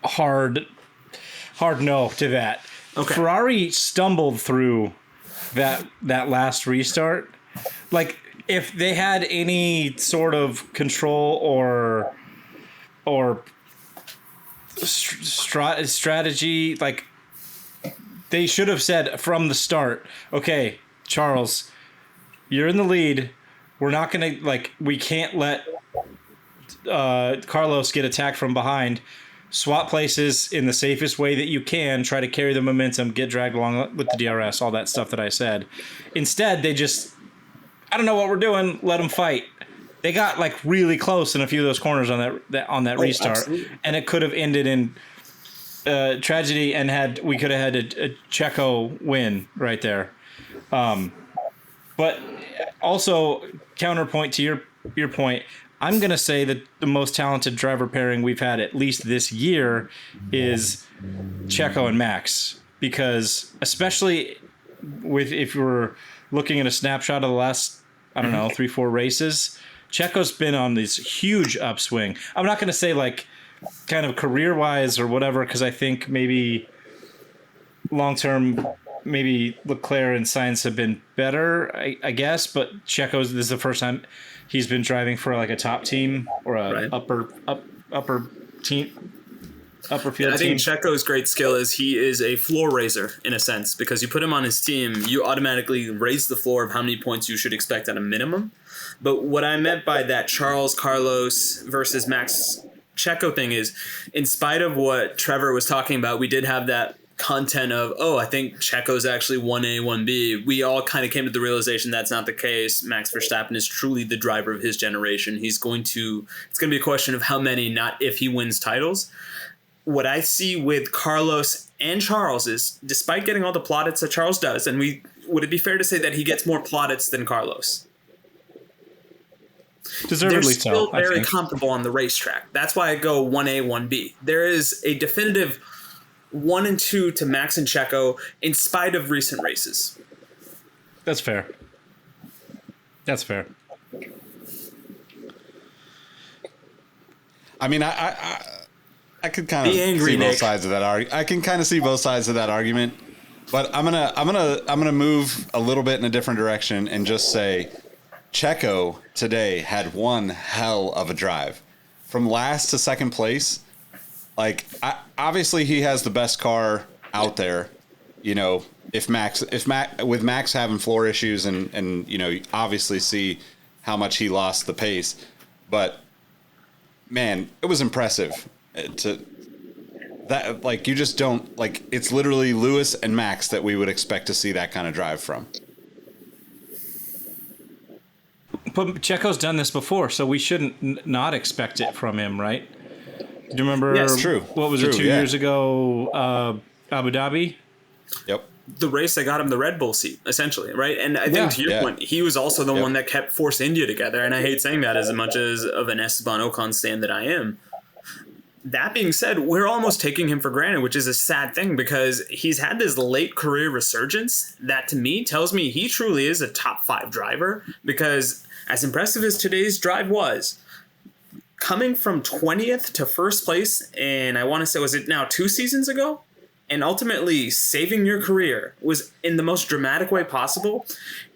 hard no to that. Okay. Ferrari stumbled through that last restart. Like, if they had any sort of control or strategy, like, they should have said from the start, okay, Charles, you're in the lead. We're not going to, we can't let Carlos get attacked from behind. Swap places in the safest way that you can. Try to carry the momentum, get dragged along with the DRS, all that stuff that I said. Instead, they just, I don't know what we're doing. Let them fight. They got really close in a few of those corners on that restart, absolutely. And it could have ended in tragedy, and we could have had a Checo win right there. But also, counterpoint to your point, I'm going to say that the most talented driver pairing we've had at least this year is Checo and Max, because especially if you're looking at a snapshot of the last, 3-4 races, Checo's been on this huge upswing. I'm not going to say kind of career-wise or whatever, because I think maybe long-term, maybe Leclerc and Sainz have been better, I guess, but this is the first time he's been driving for a top team or upper field team. I think Checo's great skill is he is a floor raiser in a sense, because you put him on his team, you automatically raise the floor of how many points you should expect at a minimum. But what I meant by that Charles, Carlos versus Max Checo thing is, in spite of what Trevor was talking about, we did have that content of, I think Checo's actually 1A, 1B. We all kind of came to the realization that's not the case. Max Verstappen is truly the driver of his generation. It's going to be a question of how many, not if he wins titles. What I see with Carlos and Charles is, despite getting all the plaudits that Charles does, and we would it be fair to say that he gets more plaudits than Carlos? Deservedly They're so. still I very think. comparable on the racetrack. That's why I go 1A, 1B. There is a definitive 1 and 2 to Max and Checo in spite of recent races. That's fair. That's fair. I mean, I could kind of Be angry, see both Nick. sides of that argument. I can kind of see both sides of that argument, but I'm gonna move a little bit in a different direction and just say Checo today had one hell of a drive from last to second place. Like, obviously he has the best car out there. You know, with Max having floor issues and you know, you obviously see how much he lost the pace, but man, it was impressive to that. Like, you just don't, like, it's literally Lewis and Max that we would expect to see that kind of drive from. But Checo's done this before, so we shouldn't not expect it from him, right? Do you remember? Yes, true. What was True, it, 2 years ago? Abu Dhabi? Yep. The race that got him the Red Bull seat, essentially, right? And I think Yeah. to your point, he was also the one that kept Force India together. And I hate saying that as much as of an Esteban Ocon stan that I am. That being said, we're almost taking him for granted, which is a sad thing because he's had this late career resurgence that to me tells me he truly is a top 5 driver, because as impressive as today's drive was, coming from 20th to first place, and I want to say, was it now 2 seasons ago? And ultimately saving your career was in the most dramatic way possible.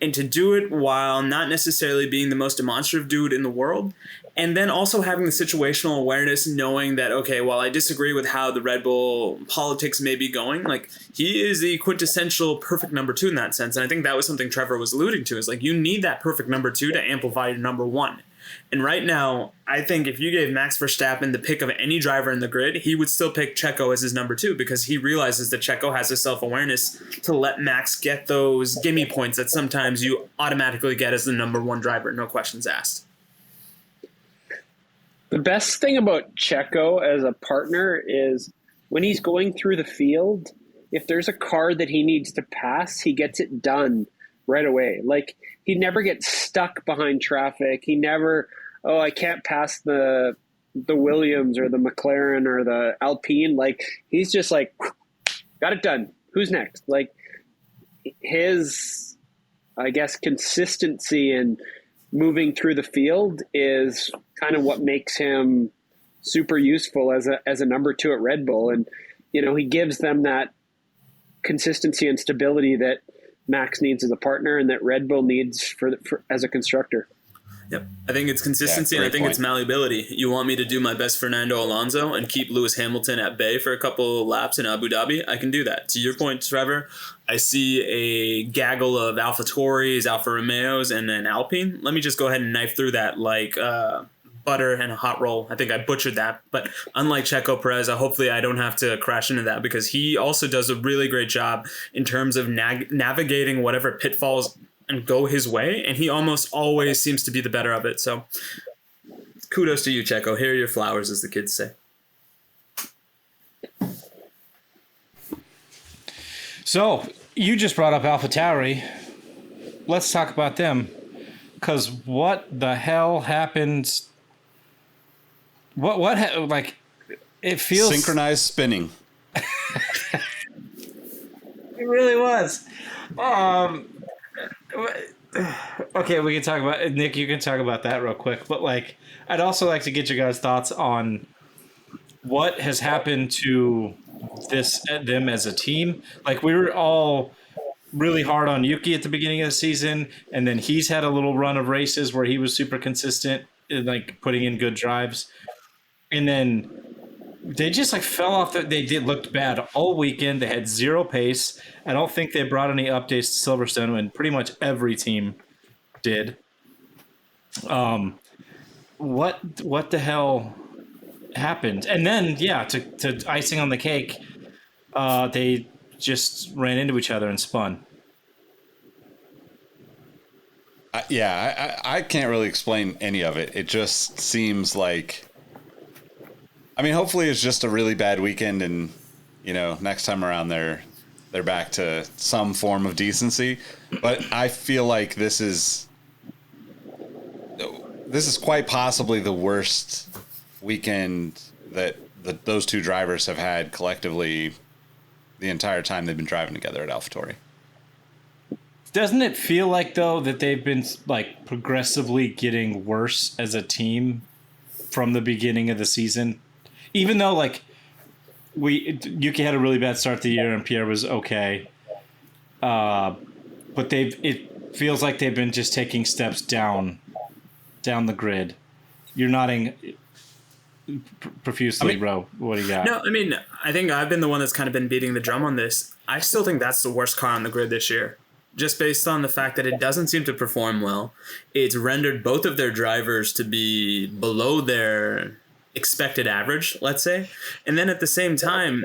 And to do it while not necessarily being the most demonstrative dude in the world. And then also having the situational awareness, knowing that, okay, while I disagree with how the Red Bull politics may be going, like, he is the quintessential perfect number 2 in that sense. And I think that was something Trevor was alluding to, is like, you need that perfect number 2 to amplify your number 1. And right now, I think if you gave Max Verstappen the pick of any driver in the grid, he would still pick Checo as his number 2, because he realizes that Checo has the self-awareness to let Max get those gimme points that sometimes you automatically get as the number 1 driver, no questions asked. The best thing about Checo as a partner is when he's going through the field, if there's a car that he needs to pass, he gets it done right away. Like, he never gets stuck behind traffic. He never, I can't pass the Williams or the McLaren or the Alpine. Like, he's just like, got it done. Who's next? Like, his, I guess, consistency in moving through the field is kind of what makes him super useful as a number 2 at Red Bull. And, you know, he gives them that consistency and stability that Max needs as a partner and that Red Bull needs for as a constructor. Yep. I think it's consistency, and I think it's malleability. You want me to do my best Fernando Alonso and keep Lewis Hamilton at bay for a couple laps in Abu Dhabi? I can do that. To your point, Trevor, I see a gaggle of AlphaTauris, Alfa Romeos, and then Alpine. Let me just go ahead and knife through that like butter and a hot roll. I think I butchered that. But unlike Checo Perez, hopefully I don't have to crash into that, because he also does a really great job in terms of navigating whatever pitfalls and go his way, and he almost always seems to be the better of it. So kudos to you, Checo. Here are your flowers, as the kids say. So you just brought up AlphaTauri. Let's talk about them, because what the hell happened? Like, it feels Synchronized spinning. It really was. Okay, we can talk about Nick. You can talk about that real quick, but like, I'd also like to get your guys' thoughts on what has happened to them as a team. Like, we were all really hard on Yuki at the beginning of the season, and then he's had a little run of races where he was super consistent in, like, putting in good drives, and then they just like fell off. They looked bad all weekend. They had zero pace. I don't think they brought any updates to Silverstone, and pretty much every team did. What the hell happened? And then, yeah, to icing on the cake, they just ran into each other and spun. I can't really explain any of it. It just seems like, I mean, hopefully it's just a really bad weekend, and, you know, next time around they're they're back to some form of decency. But I feel like this is quite possibly the worst weekend that those two drivers have had collectively the entire time they've been driving together at AlphaTauri. Doesn't it feel like, though, that they've been like progressively getting worse as a team from the beginning of the season? Even though like Yuki had a really bad start to the year and Pierre was okay, but it feels like they've been just taking steps down the grid. You're nodding profusely, bro. What do you got? No, I mean, I think I've been the one that's kind of been beating the drum on this. I still think that's the worst car on the grid this year, just based on the fact that it doesn't seem to perform well. It's rendered both of their drivers to be below their expected average, let's say. And then at the same time,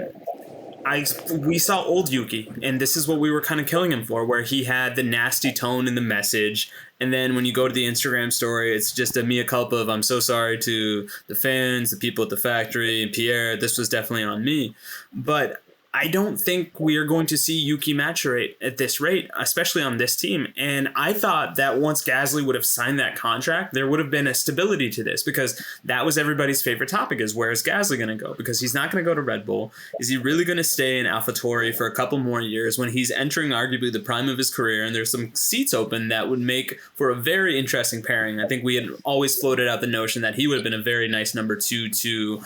we saw old Yuki, and this is what we were kind of killing him for, where he had the nasty tone in the message. And then when you go to the Instagram story, it's just a mea culpa of, I'm so sorry to the fans, the people at the factory, and Pierre, this was definitely on me. But I don't think we are going to see Yuki maturate at this rate, especially on this team. And I thought that once Gasly would have signed that contract, there would have been a stability to this, because that was everybody's favorite topic, is where is Gasly going to go? Because he's not going to go to Red Bull. Is he really going to stay in AlphaTauri for a couple more years when he's entering arguably the prime of his career? And there's some seats open that would make for a very interesting pairing. I think we had always floated out the notion that he would have been a very nice number two to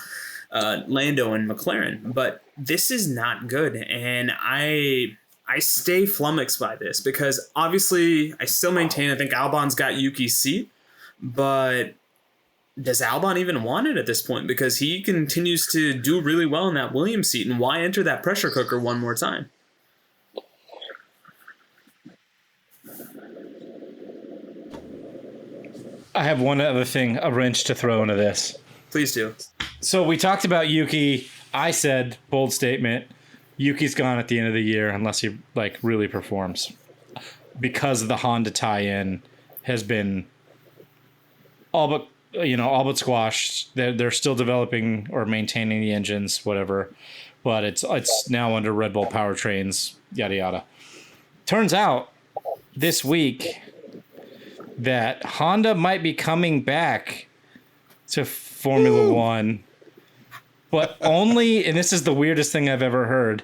Lando and McLaren, but this is not good, and I stay flummoxed by this, because obviously I still maintain I think Albon's got Yuki's seat, but does Albon even want it at this point? Because he continues to do really well in that Williams seat, and why enter that pressure cooker one more time? I have one other thing, a wrench to throw into this. Please do. So we talked about Yuki. I said, bold statement, Yuki's gone at the end of the year unless he like really performs, because the Honda tie-in has been all but squashed. They're still developing or maintaining the engines, whatever, but it's now under Red Bull powertrains, yada yada. Turns out this week that Honda might be coming back to Formula One, but only, and this is the weirdest thing I've ever heard,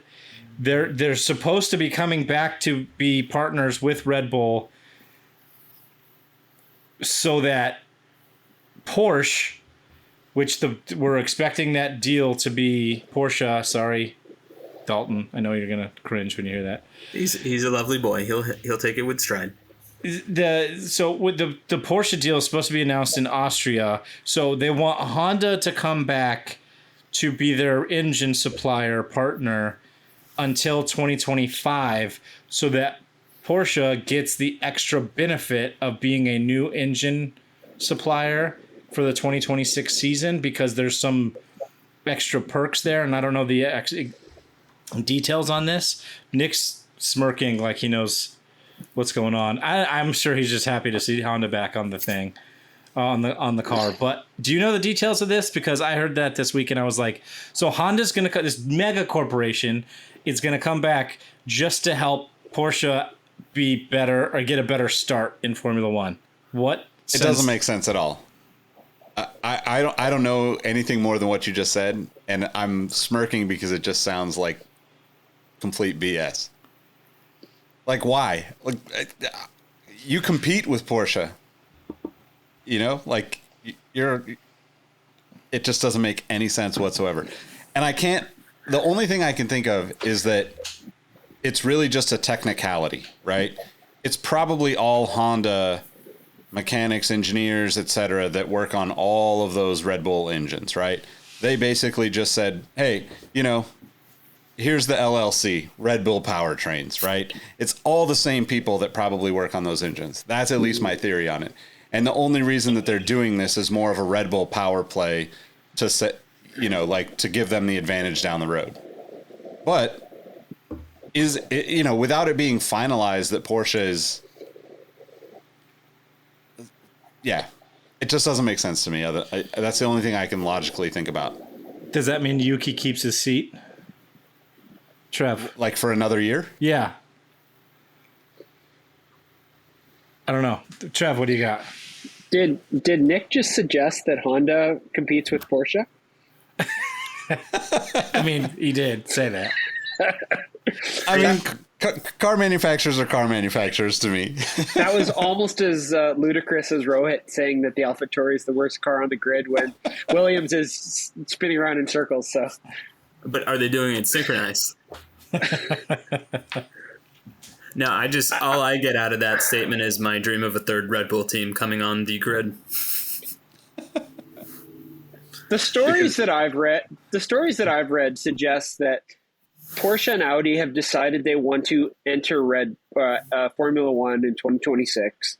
they're supposed to be coming back to be partners with Red Bull so that Porsche, which we're expecting that deal to be Porsche, sorry, Dalton, I know you're going to cringe when you hear that. He's a lovely boy. He'll take it with stride. So with the Porsche deal is supposed to be announced in Austria, so they want Honda to come back to be their engine supplier partner until 2025, so that Porsche gets the extra benefit of being a new engine supplier for the 2026 season, because there's some extra perks there, and I don't know the details on this. Nick's smirking like he knows what's going on. I'm sure he's just happy to see Honda back on the thing, on the car. But do you know the details of this? Because I heard that this week and I was like, so Honda's going to, this mega corporation is going to come back just to help Porsche be better or get a better start in Formula One. What? It doesn't make sense at all. I don't know anything more than what you just said, and I'm smirking because it just sounds like complete BS. Like, why? Like, you compete with Porsche. You know, like it just doesn't make any sense whatsoever. And the only thing I can think of is that it's really just a technicality, right? It's probably all Honda mechanics, engineers, etc., that work on all of those Red Bull engines, right? They basically just said, hey, here's the LLC, Red Bull Powertrains, right? It's all the same people that probably work on those engines. That's at least my theory on it. And the only reason that they're doing this is more of a Red Bull power play to set, to give them the advantage down the road. But is it, without it being finalized that Porsche is, it just doesn't make sense to me. That's the only thing I can logically think about. Does that mean Yuki keeps his seat? Trev. Like for another year? Yeah. I don't know. Trev, what do you got? Did Nick just suggest that Honda competes with Porsche? I mean, he did say that. I mean, car manufacturers are car manufacturers to me. That was almost as ludicrous as Rohit saying that the AlphaTauri is the worst car on the grid when Williams is spinning around in circles. So, But are they doing it synchronized? No, all I get out of that statement is my dream of a third Red Bull team coming on the grid. the stories that I've read suggest that Porsche and Audi have decided they want to enter Formula One in 2026.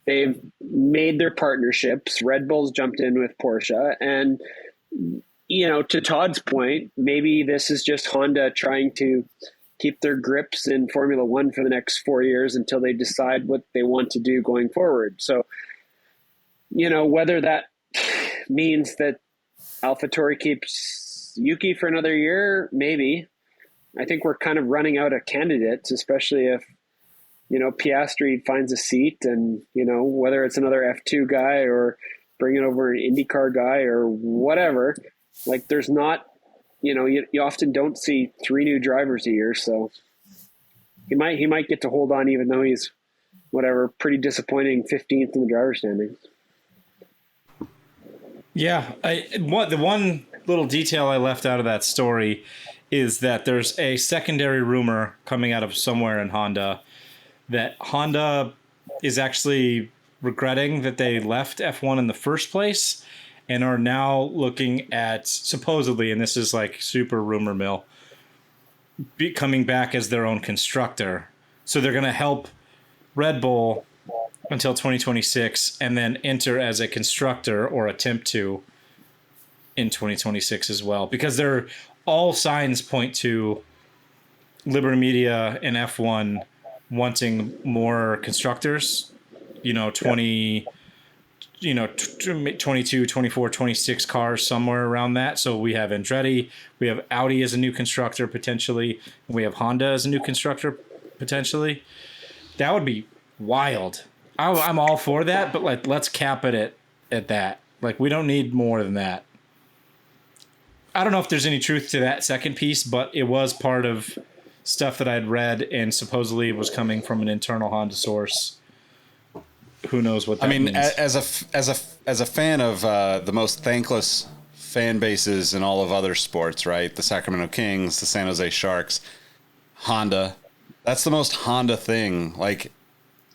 They've made their partnerships. Red Bull's jumped in with Porsche, and to Todd's point, maybe this is just Honda trying to keep their grips in Formula One for the next 4 years until they decide what they want to do going forward. So, whether that means that AlphaTauri keeps Yuki for another year, maybe. I think we're kind of running out of candidates, especially if, Piastri finds a seat and, whether it's another F2 guy or bringing over an IndyCar guy or whatever, like there's not, you often don't see 3 new drivers a year. So he might get to hold on even though he's pretty disappointing 15th in the driver's standings. Yeah. The one little detail I left out of that story is that there's a secondary rumor coming out of somewhere in Honda that Honda is actually regretting that they left F1 in the first place and are now looking at, supposedly, and this is like super rumor mill, coming back as their own constructor. So they're going to help Red Bull until 2026 and then enter as a constructor or attempt to in 2026 as well, because they're all signs point to Liberty Media and F1 wanting more constructors, 22, 24, 26 cars, somewhere around that. So we have Andretti, we have Audi as a new constructor potentially, and we have Honda as a new constructor potentially. That would be wild. I'm all for that, but let's cap it at that. Like, we don't need more than that. I don't know if there's any truth to that second piece, but it was part of stuff that I'd read, and supposedly it was coming from an internal Honda source. Who knows what that means? As a fan of the most thankless fan bases in all of other sports, right? The Sacramento Kings, the San Jose Sharks, Honda. That's the most Honda thing. Like,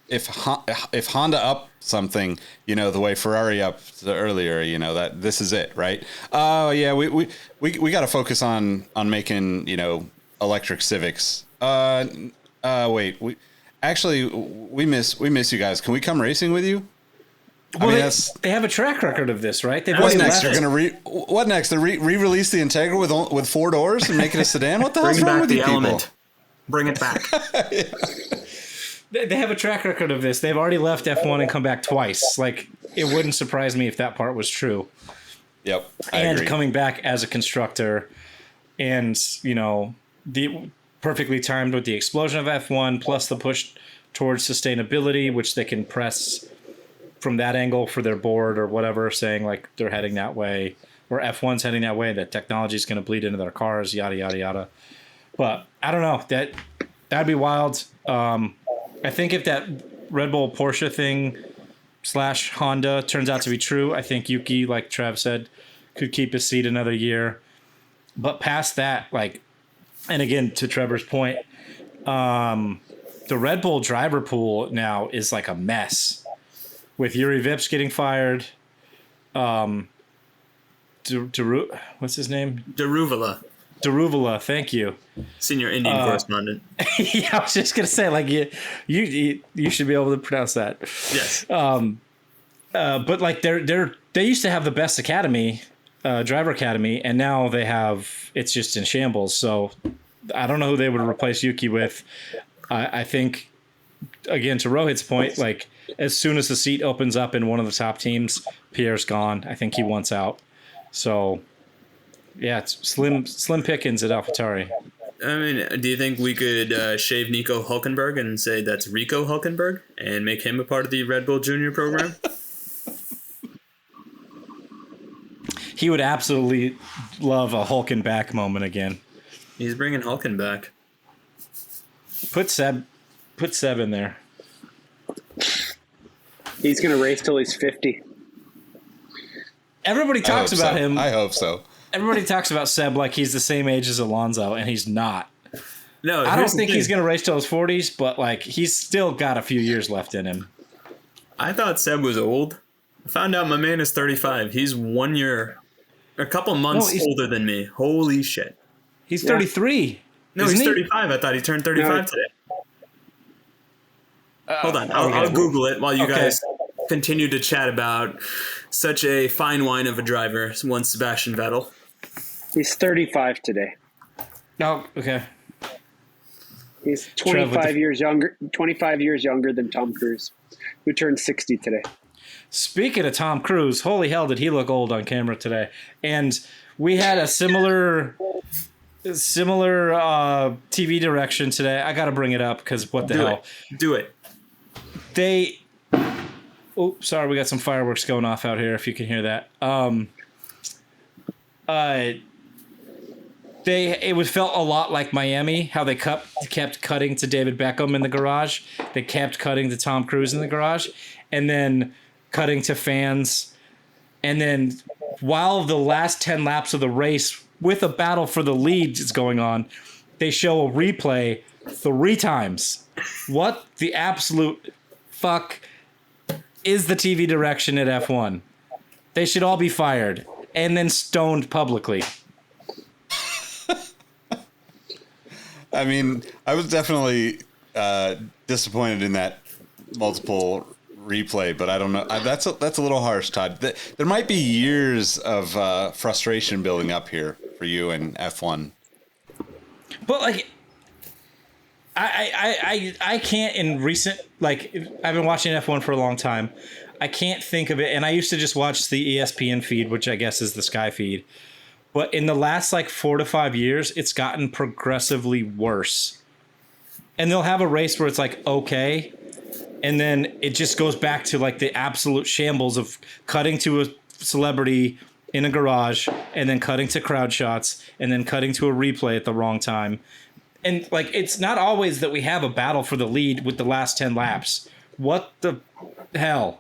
if Honda up something, the way Ferrari upped earlier, that this is it, right? Oh yeah, we got to focus on making electric Civics. Wait, we miss you guys. Can we come racing with you? Well, they have a track record of this, right? What next? They're gonna what next? They re-release the Integra with 4 doors and make it a sedan? What the hell's wrong with you people? Bring it back. They have a track record of this. They've already left F1 and come back twice. Like, it wouldn't surprise me if that part was true. Yep. I agree. Coming back as a constructor, and the perfectly timed with the explosion of F1 plus the push towards sustainability, which they can press from that angle for their board or whatever, saying like they're heading that way, or F1's heading that way, that technology is going to bleed into their cars, yada yada yada. But I don't know, that'd be wild. I think if that Red Bull Porsche thing / Honda turns out to be true, I think Yuki, like Trev said, could keep his seat another year. But past that, and again, to Trevor's point, the Red Bull driver pool now is like a mess. With Yuri Vips getting fired, what's his name? Daruvula, thank you. Senior Indian correspondent. Yeah, I was just gonna say, you should be able to pronounce that. Yes. But they used to have the best academy, driver academy, and now it's just in shambles. So I don't know who they would replace Yuki with. I think, again, to Rohit's point, as soon as the seat opens up in one of the top teams, Pierre's gone. I think he wants out. So yeah, it's slim pickings at AlphaTauri. I mean, do you think we could shave Nico Hulkenberg and say that's Rico Hulkenberg and make him a part of the Red Bull Junior program? He would absolutely love a Hulken back moment again. He's bringing Hulken back. Put Seb in there. He's going to race till he's 50. Everybody talks about him. I hope so. Everybody talks about Seb like he's the same age as Alonso, and he's not. No, I don't think he's going to race till his 40s, but like he's still got a few years left in him. I thought Seb was old. I found out my man is 35. He's 1 year, a couple months older than me. Holy shit. He's 33. No, he's 35. I thought he turned 35 today. Hold on. I'll Google it while you guys continue to chat about such a fine wine of a driver, one Sebastian Vettel. He's 35 today. Oh, okay. He's 25 years younger. 25 years younger than Tom Cruise, who turned 60 today. Speaking of Tom Cruise, holy hell, did he look old on camera today? And we had a similar TV direction today. I got to bring it up because what the hell? Do it. Sorry, we got some fireworks going off out here. If you can hear that. It felt a lot like Miami, how they kept cutting to David Beckham in the garage. They kept cutting to Tom Cruise in the garage, and then cutting to fans. And then while the last 10 laps of the race with a battle for the lead is going on, they show a replay 3 times. What the absolute fuck is the TV direction at F1? They should all be fired and then stoned publicly. I mean, I was definitely disappointed in that multiple replay, but I don't know. That's a little harsh, Todd. There might be years of frustration building up here for you in F1. But like, I can't in recent, like, I've been watching F1 for a long time. I can't think of it. And I used to just watch the ESPN feed, which I guess is the Sky feed. But in the last like 4 to 5 years, it's gotten progressively worse. And they'll have a race where it's like, okay. And then it just goes back to like the absolute shambles of cutting to a celebrity in a garage and then cutting to crowd shots and then cutting to a replay at the wrong time. And like, it's not always that we have a battle for the lead with the last 10 laps. What the hell?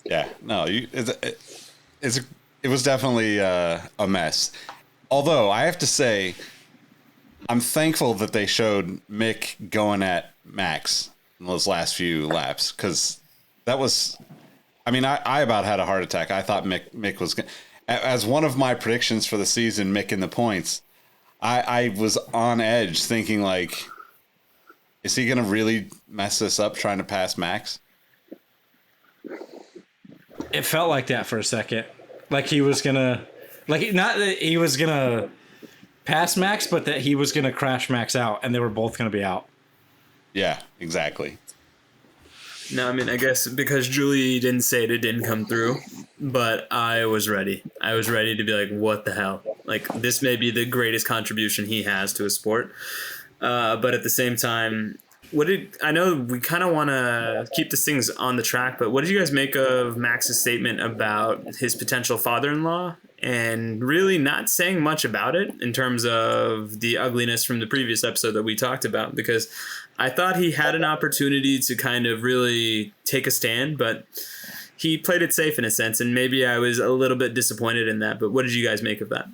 Yeah, no, it was definitely a mess. Although I have to say, I'm thankful that they showed Mick going at Max in those last few laps, because that was, I mean, I about had a heart attack. I thought Mick was, as one of my predictions for the season, Mick in the points, I was on edge thinking like, is he going to really mess this up trying to pass Max? It felt like that for a second. Like he was going to, like, not that he was going to pass Max, but that he was going to crash Max out and they were both going to be out. Yeah, exactly. No, I mean, I guess because Julie didn't say it didn't come through, but I was ready. I was ready to be like, what the hell? Like, this may be the greatest contribution he has to a sport. But at the same time, I know we kind of want to keep these things on the track, but what did you guys make of Max's statement about his potential father-in-law and really not saying much about it in terms of the ugliness from the previous episode that we talked about? Because I thought he had an opportunity to kind of really take a stand, but he played it safe in a sense, and maybe I was a little bit disappointed in that. But what did you guys make of that?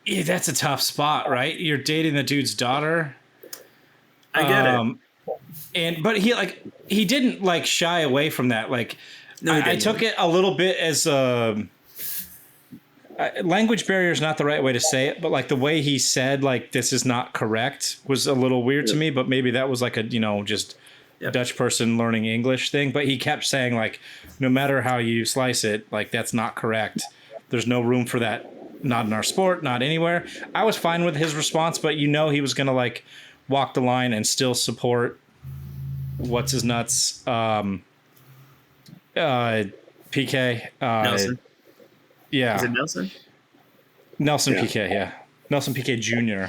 Yeah, that's a tough spot, right? You're dating the dude's daughter. I get it. But he didn't like shy away from that. Like, No, I took it a little bit as language barrier is not the right way to say it, but like the way he said, like, this is not correct was a little weird to me, but maybe that was like a, just Dutch person learning English thing. But he kept saying, like, no matter how you slice it, like, that's not correct. There's no room for that. Not in our sport, not anywhere. I was fine with his response, but he was going to like walk the line and still support what's his nuts. PK. Nelson. Yeah. Is it Nelson? Nelson Piquet, yeah. Nelson Piquet Jr.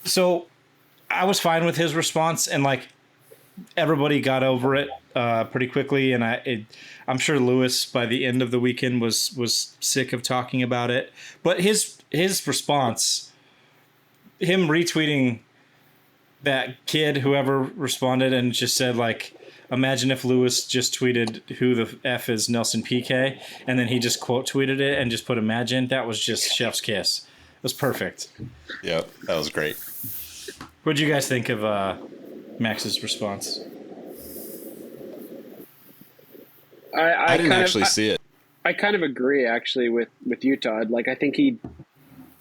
So I was fine with his response, and like everybody got over it pretty quickly, and I'm sure Lewis by the end of the weekend was sick of talking about it. But his response, him retweeting that kid, whoever responded, and just said like, imagine if Lewis just tweeted who the F is Nelson Piquet, and then he just quote tweeted it and just put imagine. That was just chef's kiss. It was perfect. Yep, that was great. What did you guys think of Max's response? I didn't actually see it. I kind of agree actually with you, Todd. Like I think he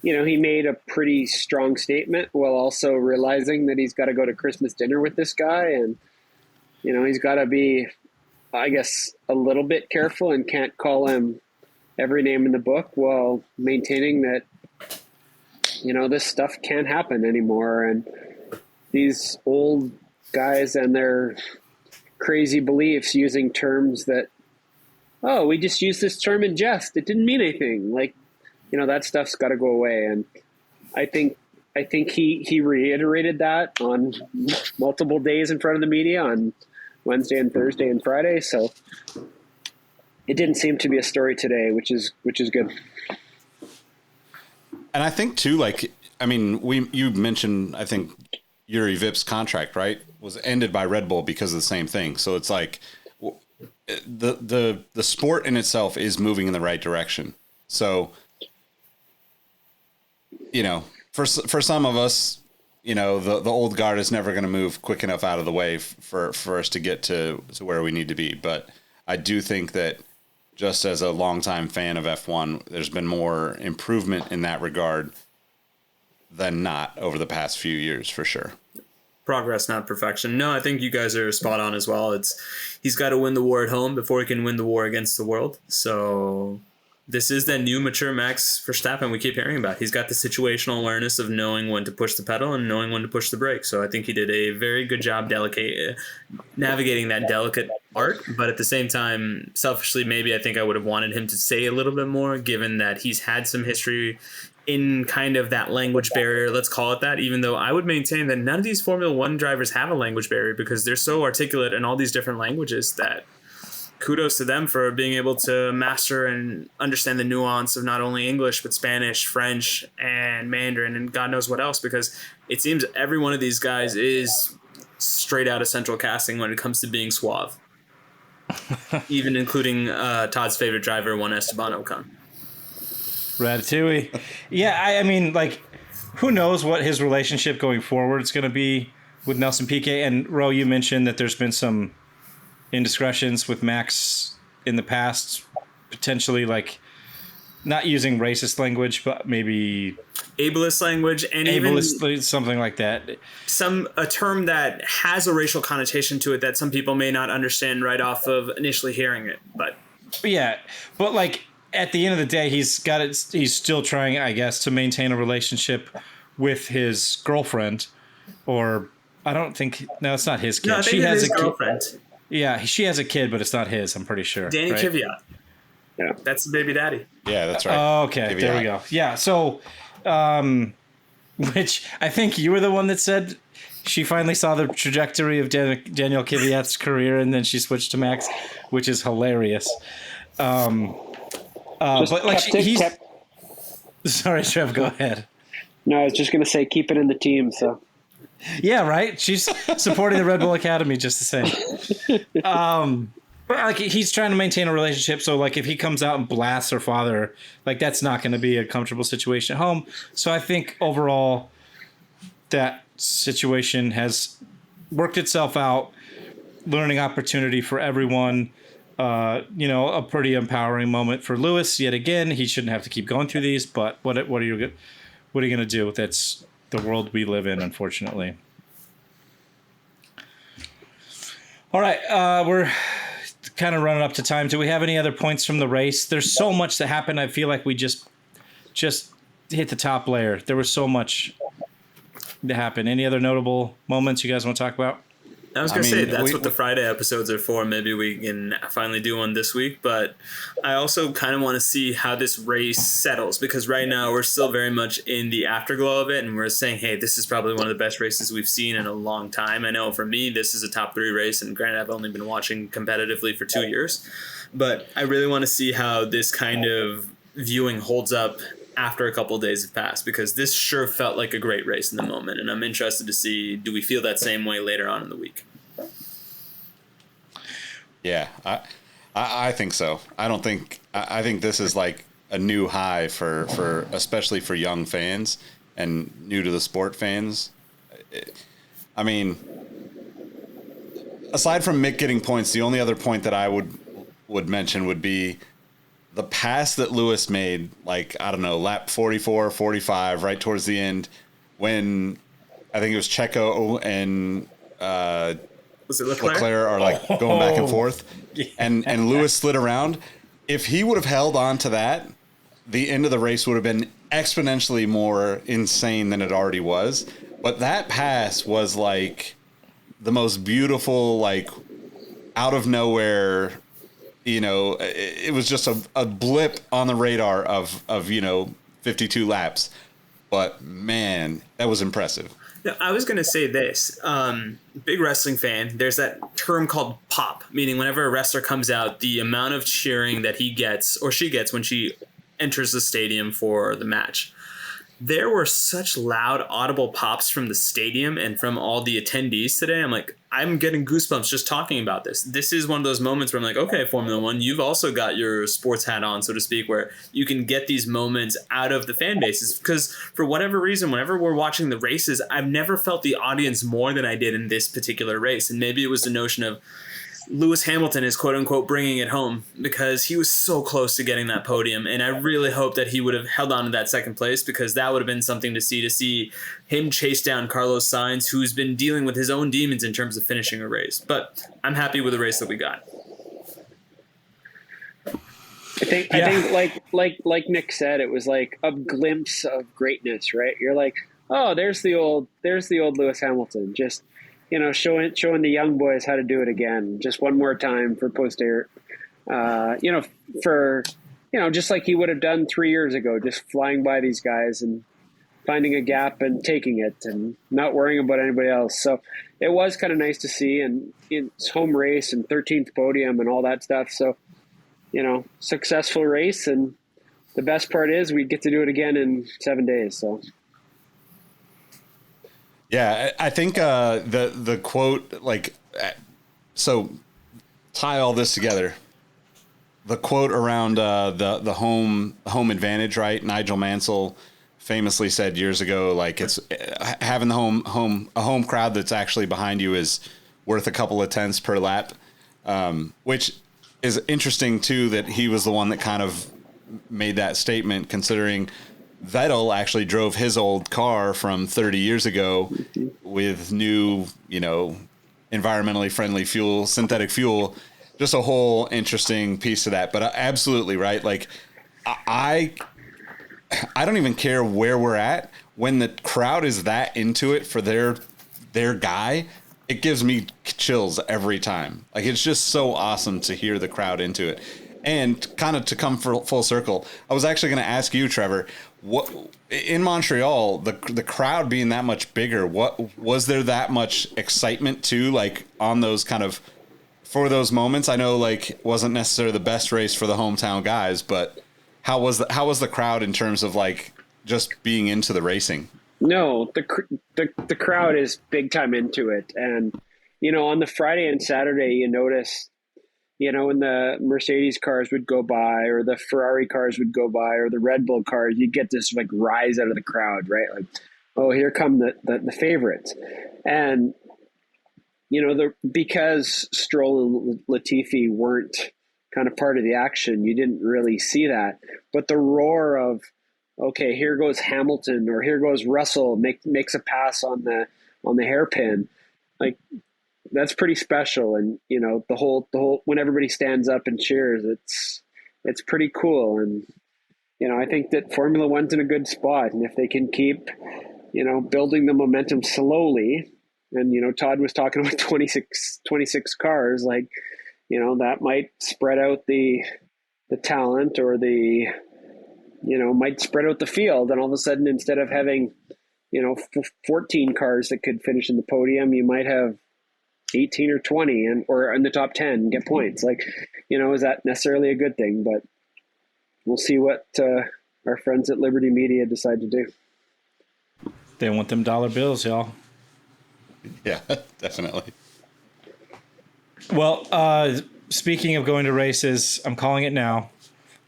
made a pretty strong statement while also realizing that he's got to go to Christmas dinner with this guy, and he's got to be, I guess, a little bit careful and can't call him every name in the book while maintaining that this stuff can't happen anymore. And these old guys and their crazy beliefs using terms that, oh, we just used this term in jest. It didn't mean anything. Like, that stuff's got to go away. And I think he reiterated that on multiple days in front of the media on Wednesday and Thursday and Friday. So it didn't seem to be a story today, which is good. And I think too, like, I mean, you mentioned, I think Yuri Vip's contract, right, was ended by Red Bull because of the same thing. So it's like the sport in itself is moving in the right direction. So, for some of us, the old guard is never going to move quick enough out of the way for us to get to where we need to be. But I do think that just as a longtime fan of F1, there's been more improvement in that regard than not over the past few years, for sure. Progress, not perfection. No, I think you guys are spot on as well. He's got to win the war at home before he can win the war against the world. So this is that new mature Max Verstappen we keep hearing about. He's got the situational awareness of knowing when to push the pedal and knowing when to push the brake. So I think he did a very good job navigating that delicate art. But at the same time, selfishly, maybe I think I would have wanted him to say a little bit more, given that he's had some history in kind of that language barrier, let's call it that, even though I would maintain that none of these Formula One drivers have a language barrier because they're so articulate in all these different languages that kudos to them for being able to master and understand the nuance of not only English, but Spanish, French, and Mandarin, and God knows what else, because it seems every one of these guys is straight out of central casting when it comes to being suave. Even including Todd's favorite driver, one Esteban Ocon. Ratatouille. Yeah, I mean, like, who knows what his relationship going forward is going to be with Nelson Piquet. And, Ro, you mentioned that there's been some indiscretions with Max in the past, potentially, like, not using racist language, but maybe ableist language, and ableist, even something like that. A term that has a racial connotation to it that some people may not understand right off of initially hearing it. But yeah, but like at the end of the day, he's got it. He's still trying, I guess, to maintain a relationship with his girlfriend, or I don't think. No, it's not his kid. No, I think she has his a girlfriend. Yeah, she has a kid, but it's not his. I'm pretty sure. Danny right? Kvyat. Yeah, that's the baby daddy. Yeah, that's right. Oh, okay, there we go. Yeah, so, which I think you were the one that said she finally saw the trajectory of Daniel Kvyat's career, and then she switched to Max, which is hilarious. But like Sorry, Trev, go ahead. No, I was just going to say keep it in the team. So. Yeah, right. She's supporting the Red Bull Academy just the same. But like he's trying to maintain a relationship, so like if he comes out and blasts her father, like that's not going to be a comfortable situation at home. So I think overall that situation has worked itself out. Learning opportunity for everyone. A pretty empowering moment for Lewis yet again. He shouldn't have to keep going through these, but what are you going to do? That's the world we live in, unfortunately. All right, we're kind of running up to time. Do we have any other points from the race? There's so much that happened. I feel like we just hit the top layer. There was so much that happened. Any other notable moments you guys want to talk about? I was going to say, that's what the Friday episodes are for. Maybe we can finally do one this week. But I also kind of want to see how this race settles, because right now we're still very much in the afterglow of it. And we're saying, hey, this is probably one of the best races we've seen in a long time. I know for me, this is a top 3 race. And granted, I've only been watching competitively for 2 years. But I really want to see how this kind of viewing holds up after a couple of days have passed, because this sure felt like a great race in the moment, and I'm interested to see, do we feel that same way later on in the week? Yeah, I think so. I think this is like a new high for especially for young fans and new to the sport fans. I mean, aside from Mick getting points, the only other point that I would mention would be the pass that Lewis made, like, I don't know, lap 44, 45, right towards the end, when I think it was Checo and was it Leclerc are like going back and forth, and Lewis slid around. If he would have held on to that, the end of the race would have been exponentially more insane than it already was. But that pass was like the most beautiful, like, out of nowhere. It was just a blip on the radar of 52 laps. But, man, that was impressive. Now, I was going to say this. Big wrestling fan, there's that term called pop, meaning whenever a wrestler comes out, the amount of cheering that he gets or she gets when she enters the stadium for the match. There were such loud, audible pops from the stadium and from all the attendees today. I'm getting goosebumps just talking about this. This is one of those moments where I'm like, okay, Formula One, you've also got your sports hat on, so to speak, where you can get these moments out of the fan bases. Because for whatever reason, whenever we're watching the races, I've never felt the audience more than I did in this particular race. And maybe it was the notion of Lewis Hamilton is quote unquote bringing it home, because he was so close to getting that podium. And I really hope that he would have held on to that second place, because that would have been something to see him chase down Carlos Sainz, who's been dealing with his own demons in terms of finishing a race. But I'm happy with the race that we got. I think like Nick said, it was like a glimpse of greatness, right? You're like, oh, there's the old Lewis Hamilton, just showing the young boys how to do it again, just one more time for poster. Just like he would have done 3 years ago, just flying by these guys and finding a gap and taking it and not worrying about anybody else. So it was kind of nice to see, and it's home race and 13th podium and all that stuff. So, successful race. And the best part is we get to do it again in 7 days. So. Yeah, I think the quote, so tie all this together. The quote around the home advantage, right? Nigel Mansell famously said years ago, like, it's having the home crowd that's actually behind you is worth a couple of tenths per lap, which is interesting too, that he was the one that kind of made that statement, considering Vettel actually drove his old car from 30 years ago with new, environmentally friendly fuel, synthetic fuel. Just a whole interesting piece of that. But absolutely right. Like, I don't even care where we're at. When the crowd is that into it for their guy, it gives me chills every time. Like, it's just so awesome to hear the crowd into it. And kind of to come full circle, I was actually going to ask you, Trevor, what in Montreal, the crowd being that much bigger, what was there that much excitement too, like on those kind of, for those moments? I know, like, it wasn't necessarily the best race for the hometown guys, but how was the crowd in terms of, like, just being into the racing? No, the crowd is big time into it. And, on the Friday and Saturday, you notice, when the Mercedes cars would go by, or the Ferrari cars would go by, or the Red Bull cars, you get this like rise out of the crowd, right? Like, oh, here come the favorites. And, because Stroll and Latifi weren't kind of part of the action, you didn't really see that. But the roar of, okay, here goes Hamilton, or here goes Russell, makes a pass on the hairpin, like, that's pretty special. And, the whole, when everybody stands up and cheers, it's pretty cool. And, I think that Formula One's in a good spot. And if they can keep, building the momentum slowly, And, Todd was talking about 26 cars, like, that might spread out the talent, or might spread out the field. And all of a sudden, instead of having, 14 cars that could finish in the podium, you might have 18 or 20 or in the top 10 and get points. Like, is that necessarily a good thing? But we'll see what our friends at Liberty Media decide to do. They want them dollar bills, y'all. Yeah, definitely. Well, speaking of going to races, I'm calling it now.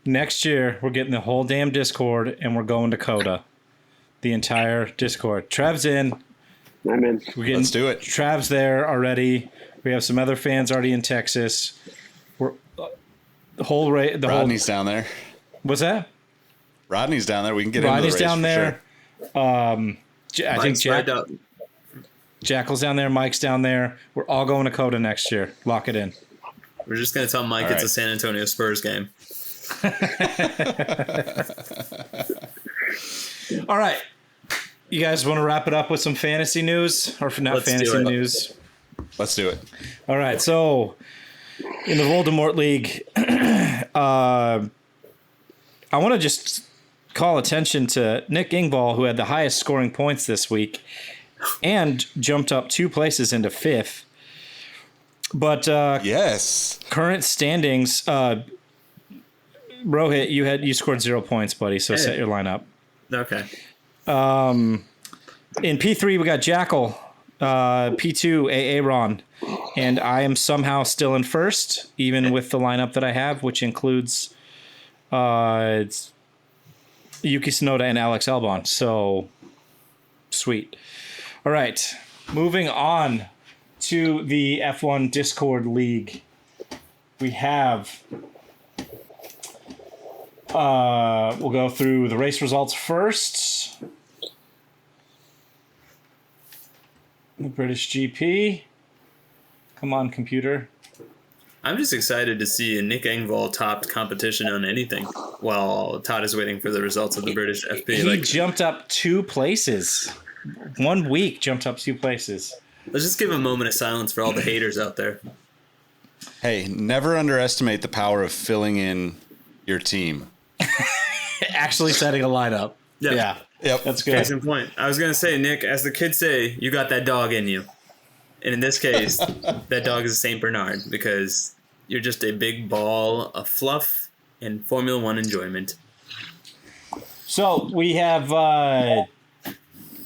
Next year, we're getting the whole damn Discord, and we're going to COTA. The entire Discord. Trav's in. I'm in. Let's do it. Trav's there already. We have some other fans already in Texas. We're the whole Rodney's down there. What's that? Rodney's down there. We can get Rodney's into the race down there. Sure. I think Jackal's down there. Mike's down there. We're all going to COTA next year. Lock it in. We're just going to tell Mike it's a San Antonio Spurs game. All right. You guys want to wrap it up with some fantasy news? Or not fantasy news? Let's do it. All right. So, in the Voldemort League, I want to just call attention to Nick Engvall, who had the highest scoring points this week and jumped up 2 places into 5th. But yes, current standings, Rohit, you scored 0 points, buddy. So set your lineup. Okay. In P3, we got Jackal, P2, Aaron, and I am somehow still in first, even with the lineup that I have, which includes it's Yuki Tsunoda and Alex Albon. So sweet. All right, moving on to the F1 Discord League. We have. We'll go through the race results first. The British GP. Come on, computer. I'm just excited to see a Nick Engvall topped competition on anything while Todd is waiting for the results of the British FP. He jumped up 2 places. 1 week jumped up 2 places. Let's just give a moment of silence for all the haters out there. Hey, never underestimate the power of filling in your team. Actually setting a lineup. Yeah. Yep. That's good. Case in point. I was going to say, Nick, as the kids say, you got that dog in you. And in this case, that dog is a St. Bernard because you're just a big ball of fluff and Formula One enjoyment. So we have a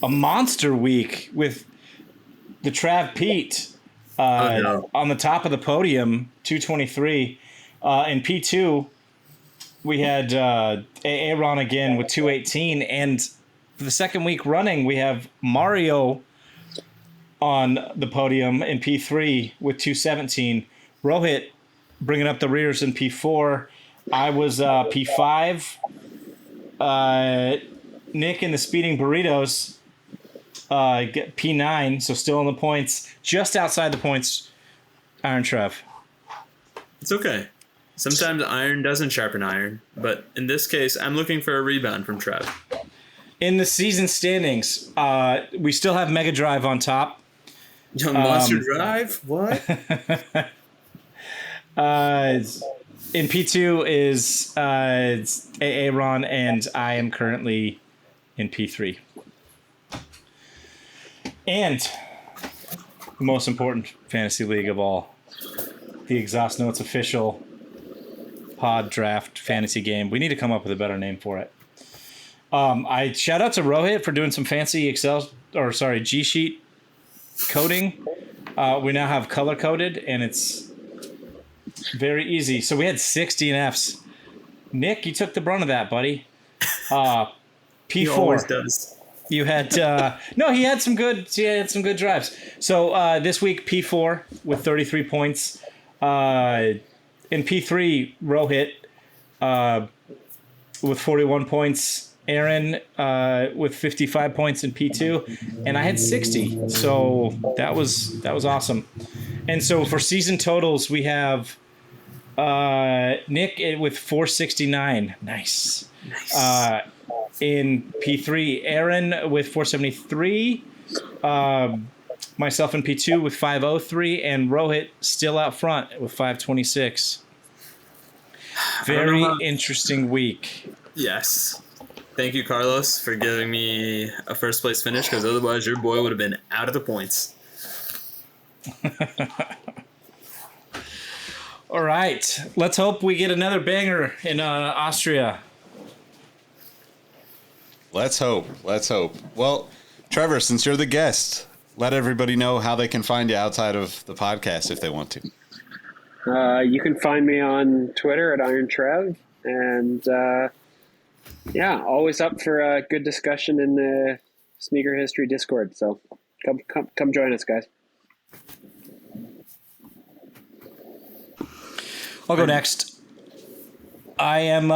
monster week with the Trav Pete on the top of the podium, 223. In P2, we had Aaron again with 218. And for the second week running, we have Mario on the podium in P3 with 217. Rohit bringing up the rears in P4. I was P5. Nick in the Speeding Burritos get P9, so still in the points. Just outside the points, Iron Trev. It's okay. Sometimes iron doesn't sharpen iron, but in this case, I'm looking for a rebound from Trev. In the season standings, we still have Mega Drive on top. Young Monster Drive? What? In P2 is Aaron, and I am currently in P3. And the most important fantasy league of all, the Exhaust Notes official pod draft fantasy game. We need to come up with a better name for it. I shout out to Rohit for doing some fancy G Sheet coding. We now have color coded, and it's very easy. So we had 60 DNFs. Nick, you took the brunt of that, buddy. P4. He always does. You had no. He had some good drives. So this week P4 with 33 points. In P3, Rohit with 41 points. Aaron with 55 points in P2, and I had 60. So that was awesome. And so for season totals, we have Nick with 469. Nice. In P3, Aaron with 473. Myself in P2 with 5:03, and Rohit still out front with 5:26. Very interesting week. Yes. Thank you, Carlos, for giving me a first place finish, because otherwise your boy would have been out of the points. All right. Let's hope we get another banger in Austria. Let's hope. Let's hope. Well, Trevor, since you're the guest, let everybody know how they can find you outside of the podcast if they want to. You can find me on Twitter at IronTrev, and always up for a good discussion in the Sneaker History Discord. So come join us, guys. I'll go next. I am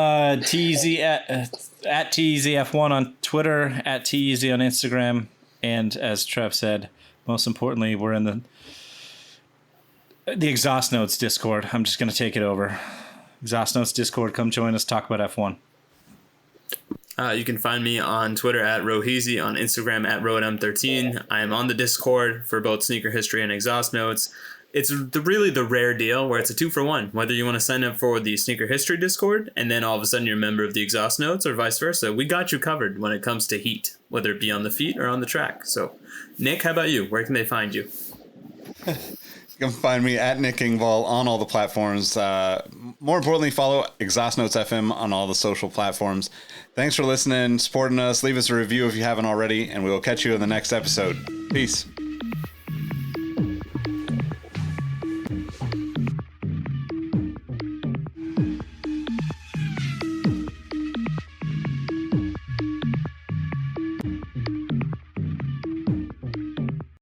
TZ at TEZF1 on Twitter, at TEZ on Instagram, and as Trev said, most importantly, we're in the Exhaust Notes Discord. I'm just going to take it over. Exhaust Notes Discord, come join us, talk about F1. You can find me on Twitter at Roheezy, on Instagram at RoadM13. I am on the Discord for both Sneaker History and Exhaust Notes. It's really the rare deal where it's a 2-for-1. Whether you want to sign up for the Sneaker History Discord and then all of a sudden you're a member of the Exhaust Notes, or vice versa, we got you covered when it comes to heat, whether it be on the feet or on the track. So, Nick, how about you? Where can they find you? You can find me at Nick Engvall on all the platforms. More importantly, follow Exhaust Notes FM on all the social platforms. Thanks for listening, supporting us. Leave us a review if you haven't already, and we will catch you in the next episode. Peace.